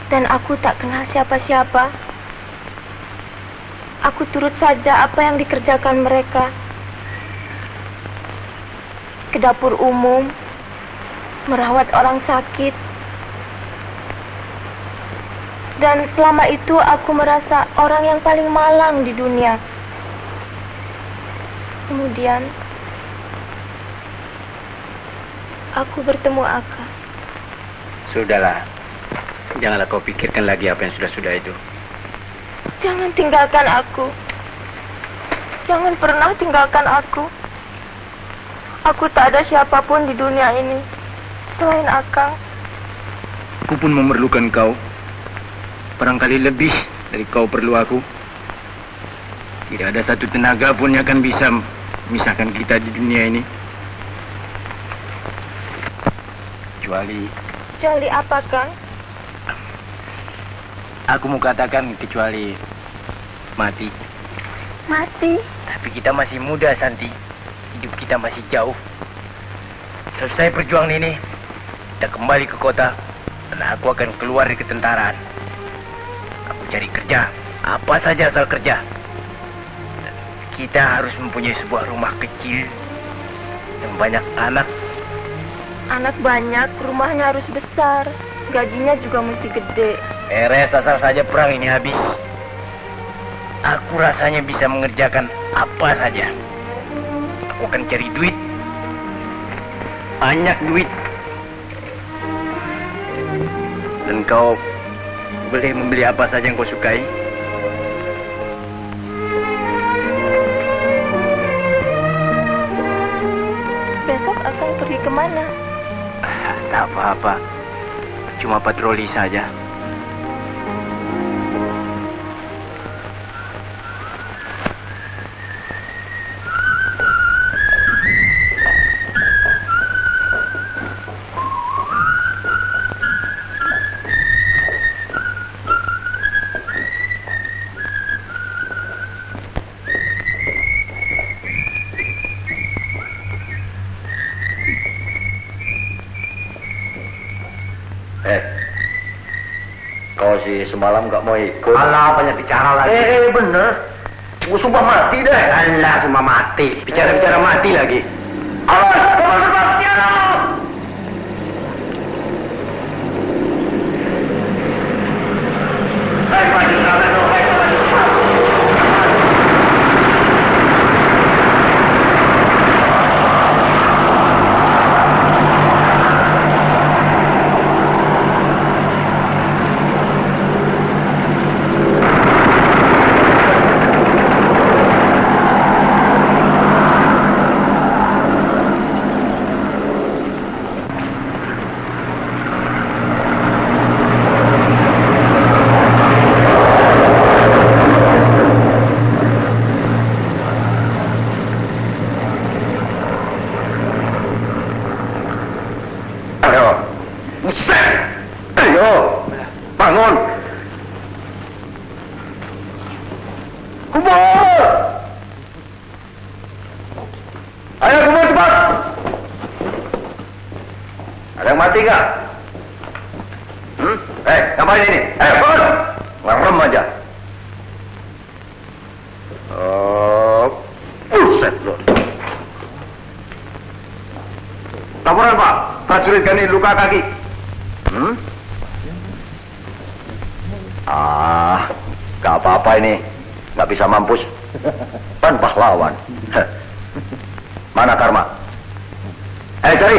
[SPEAKER 5] Dan aku tak kenal siapa-siapa. Aku turut saja apa yang dikerjakan mereka. Ke dapur umum, merawat orang sakit. Dan selama itu aku merasa orang yang paling malang di dunia. Kemudian, aku bertemu Aka.
[SPEAKER 4] Sudahlah, janganlah kau pikirkan lagi apa yang sudah-sudah itu.
[SPEAKER 5] Jangan tinggalkan aku. Jangan pernah tinggalkan aku. Aku tak ada siapapun di dunia ini selain Akang.
[SPEAKER 4] Aku pun memerlukan kau. Barangkali lebih dari kau perlu aku. Tidak ada satu tenaga pun yang akan bisa memisahkan kita di dunia ini.
[SPEAKER 5] Kecuali apa, Kang?
[SPEAKER 4] Aku mau katakan kecuali mati.
[SPEAKER 5] Mati?
[SPEAKER 4] Tapi kita masih muda, Santi. Hidup kita masih jauh. Selesai perjuangan ini, kita kembali ke kota. Dan aku akan keluar dari ketentaraan. Aku cari kerja, apa saja asal kerja. Dan kita harus mempunyai sebuah rumah kecil yang banyak anak.
[SPEAKER 5] Anak banyak, rumahnya harus besar. Gajinya juga mesti gede.
[SPEAKER 4] Beres asal saja perang ini habis. Aku rasanya bisa mengerjakan apa saja. Aku akan cari duit. Banyak duit. Dan kau boleh membeli apa saja yang kau sukai.
[SPEAKER 5] Besok akan pergi kemana?
[SPEAKER 4] Tak apa-apa. Cuma patroli saja.
[SPEAKER 2] Kau sih semalam nggak mau ikut.
[SPEAKER 10] Alah, banyak bicara lagi.
[SPEAKER 2] Bener. Gue sumpah mati deh.
[SPEAKER 10] Alah, sumpah mati.
[SPEAKER 4] Bicara-bicara mati lagi.
[SPEAKER 2] Awas, kamu Sebastian! Ada yang mati nggak? Ngapain ini? Bangun! Ngerem aja. Buset lo. Laporan Pak, prajurit kami luka kaki. Gak apa-apa ini. Gak bisa mampus. Kan pahlawan. Mana Karma? Cari.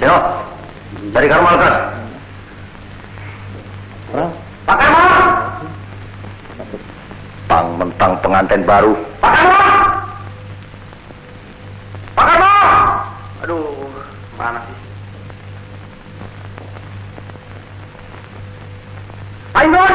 [SPEAKER 2] Sino, cari Karma lekas. Pak Karma! Mentang pengantin baru. Pak Karma! Pak Karma! Aduh, mana sih? Pak Indon!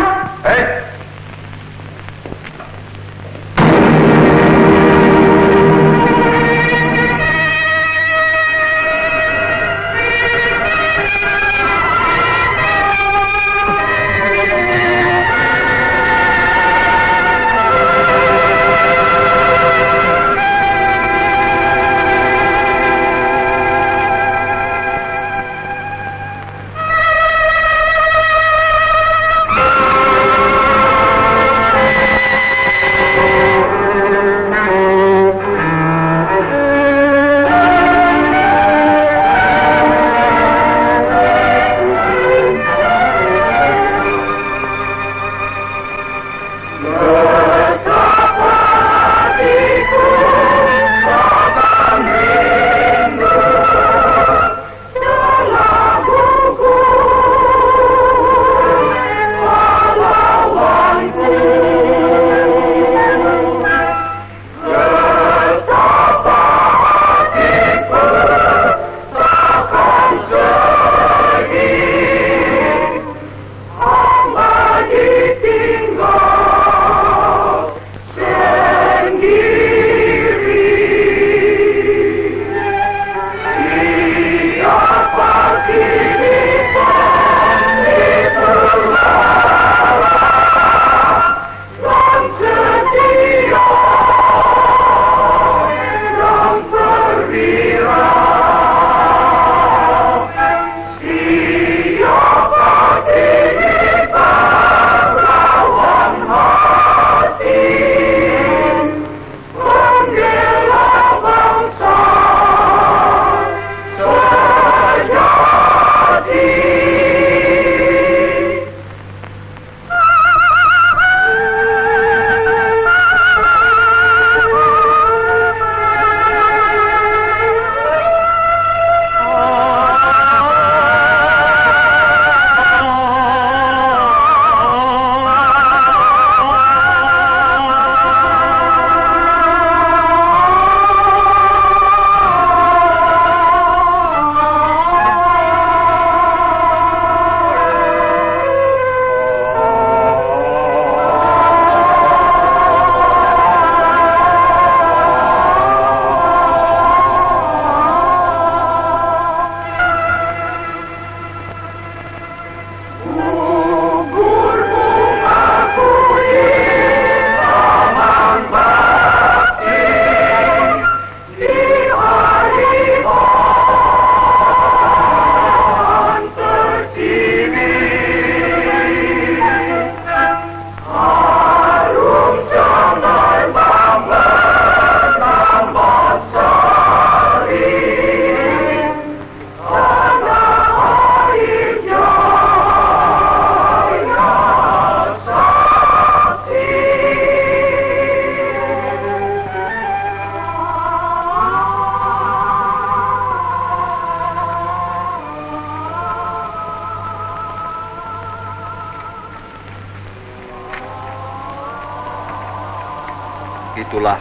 [SPEAKER 1] Itulah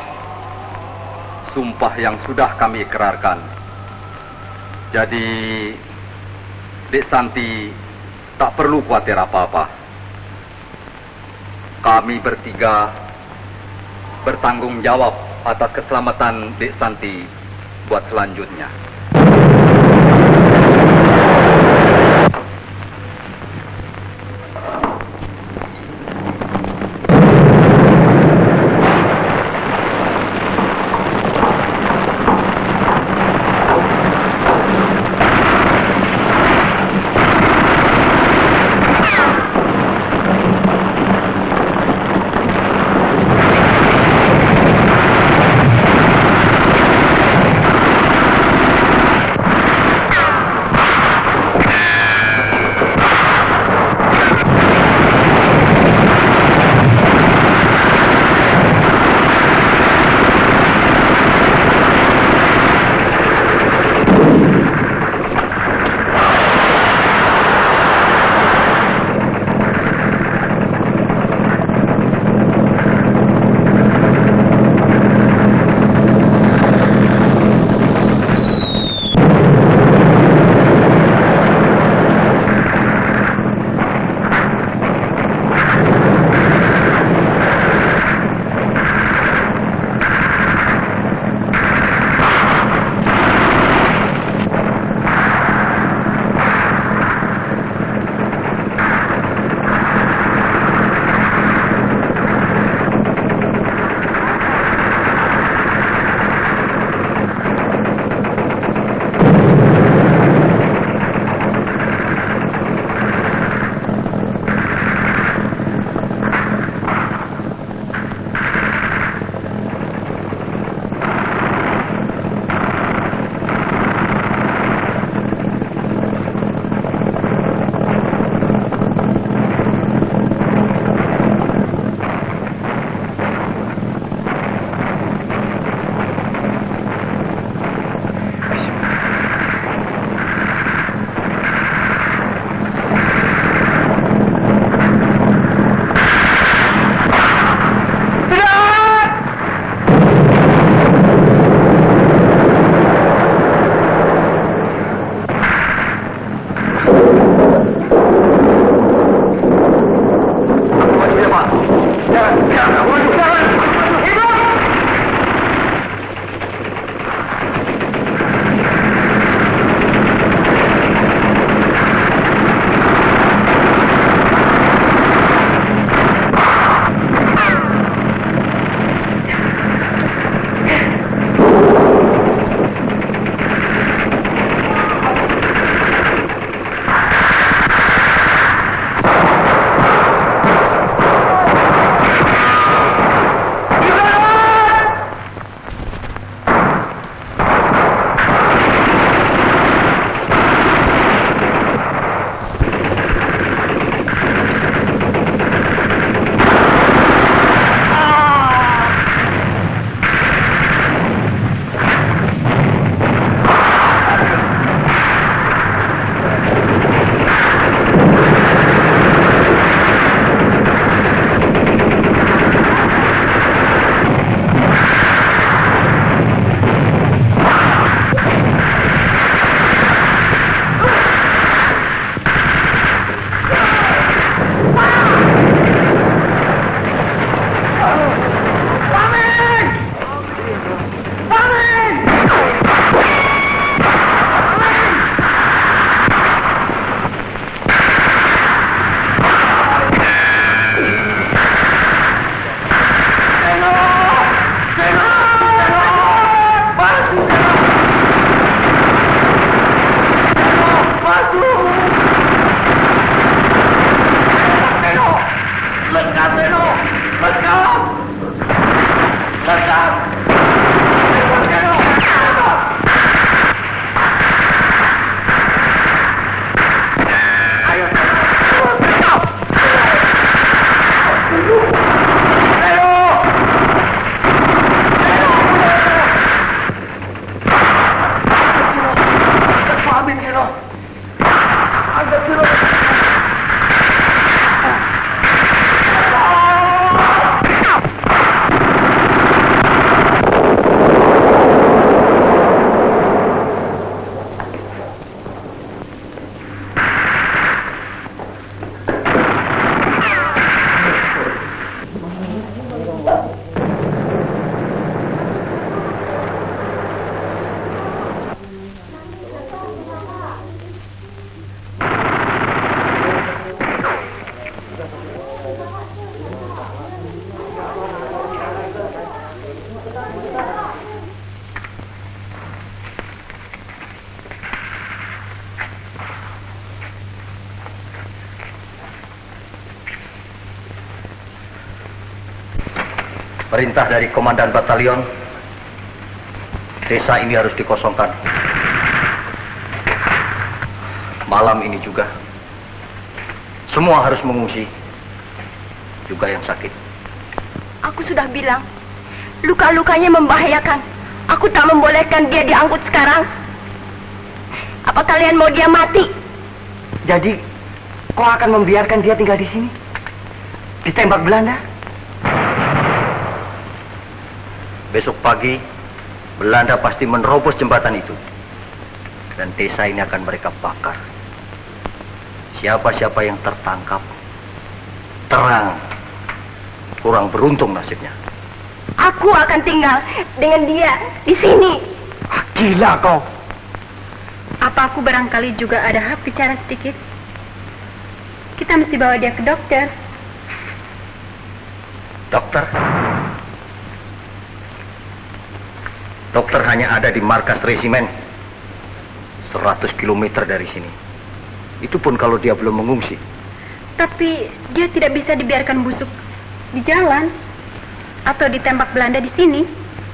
[SPEAKER 1] sumpah yang sudah kami ikrarkan. Jadi, Dek Santi tak perlu khawatir apa-apa. Kami bertiga bertanggung jawab atas keselamatan Dek Santi buat selanjutnya.
[SPEAKER 10] Perintah dari Komandan Batalion, desa ini harus dikosongkan. Malam ini juga, semua harus mengungsi, juga yang sakit.
[SPEAKER 5] Aku sudah bilang, luka-lukanya membahayakan. Aku tak membolehkan dia diangkut sekarang. Apa kalian mau dia mati?
[SPEAKER 10] Jadi, kau akan membiarkan dia tinggal di sini? Ditembak Belanda? Besok pagi, Belanda pasti menerobos jembatan itu. Dan desa ini akan mereka bakar. Siapa-siapa yang tertangkap, terang, kurang beruntung nasibnya.
[SPEAKER 5] Aku akan tinggal dengan dia di sini.
[SPEAKER 10] Gila kau.
[SPEAKER 8] Apa aku barangkali juga ada hak bicara sedikit? Kita mesti bawa dia ke dokter.
[SPEAKER 10] Dokter? Dokter hanya ada di markas resimen 100 km dari sini. Itu pun kalau dia belum mengungsi.
[SPEAKER 8] Tapi dia tidak bisa dibiarkan busuk di jalan atau ditembak Belanda di sini.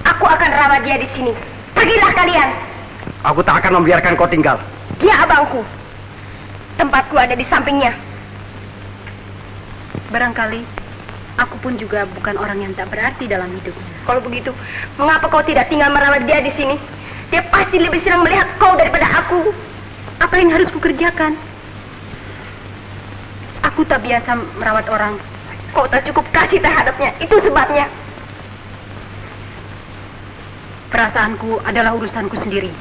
[SPEAKER 5] Aku akan rawat dia di sini. Pergilah kalian.
[SPEAKER 10] Aku tak akan membiarkan kau tinggal.
[SPEAKER 5] Dia abangku. Tempatku ada di sampingnya.
[SPEAKER 8] Barangkali aku pun juga bukan orang yang tak berarti dalam hidup.
[SPEAKER 5] Kalau begitu, mengapa kau tidak tinggal merawat dia di sini? Dia pasti lebih senang melihat kau daripada aku.
[SPEAKER 8] Apa yang harus kukerjakan? Aku tak biasa merawat orang.
[SPEAKER 5] Kau tak cukup kasih terhadapnya. Itu sebabnya.
[SPEAKER 8] Perasaanku adalah urusanku sendiri.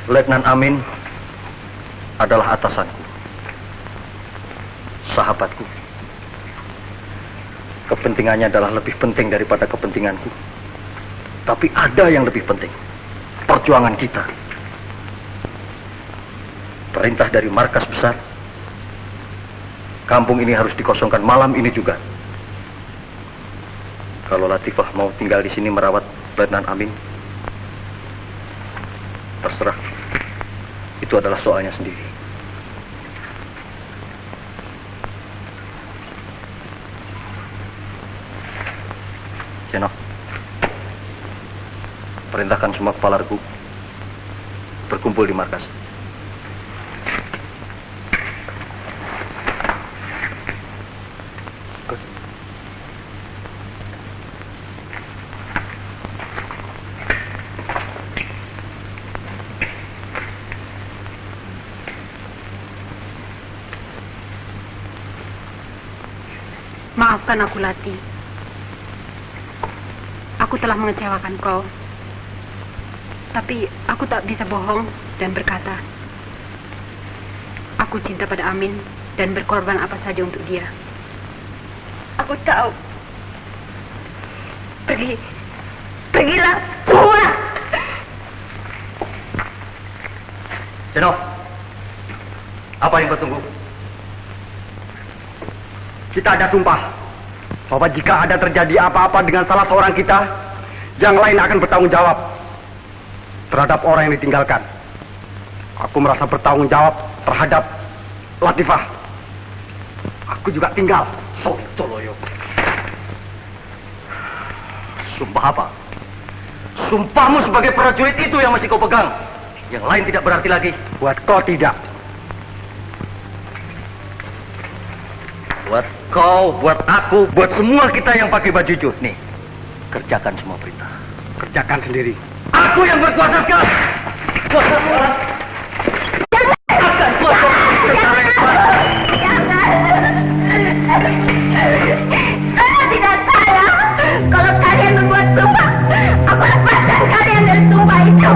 [SPEAKER 10] Letnan Amin adalah atasanku, sahabatku. Kepentingannya adalah lebih penting daripada kepentinganku. Tapi ada yang lebih penting, perjuangan kita. Perintah dari markas besar, kampung ini harus dikosongkan malam ini juga. Kalau Latifah mau tinggal di sini merawat Letnan Amin, terserah. Itu adalah soalnya sendiri. Jenok, perintahkan semua kepala regu berkumpul di markas.
[SPEAKER 8] Maafkan aku, Lati. Aku telah mengecewakan kau. Tapi aku tak bisa bohong dan berkata, aku cinta pada Amin dan berkorban apa saja untuk dia.
[SPEAKER 5] Aku tahu. Pergilah semua.
[SPEAKER 10] Jenok, apa yang kau tunggu? Kita ada sumpah bahwa jika ada terjadi apa-apa dengan salah seorang kita, yang lain akan bertanggung jawab terhadap orang yang ditinggalkan. Aku merasa bertanggung jawab terhadap Latifah. Aku juga tinggal. Sontoloyo. Sumpah apa? Sumpahmu sebagai prajurit itu yang masih kau pegang. Yang lain tidak berarti lagi. Buat kau tidak. Buat kau, buat aku, buat semua kita yang pakai baju jut. Nih, kerjakan semua perintah. Kerjakan sendiri.
[SPEAKER 3] Aku yang berkuasa sekarang. Kuasa Allah. Akan kuasa
[SPEAKER 5] Saya tidak salah. Kalau kalian membuat sumpah, aku lepaskan kalian dari sumpah itu.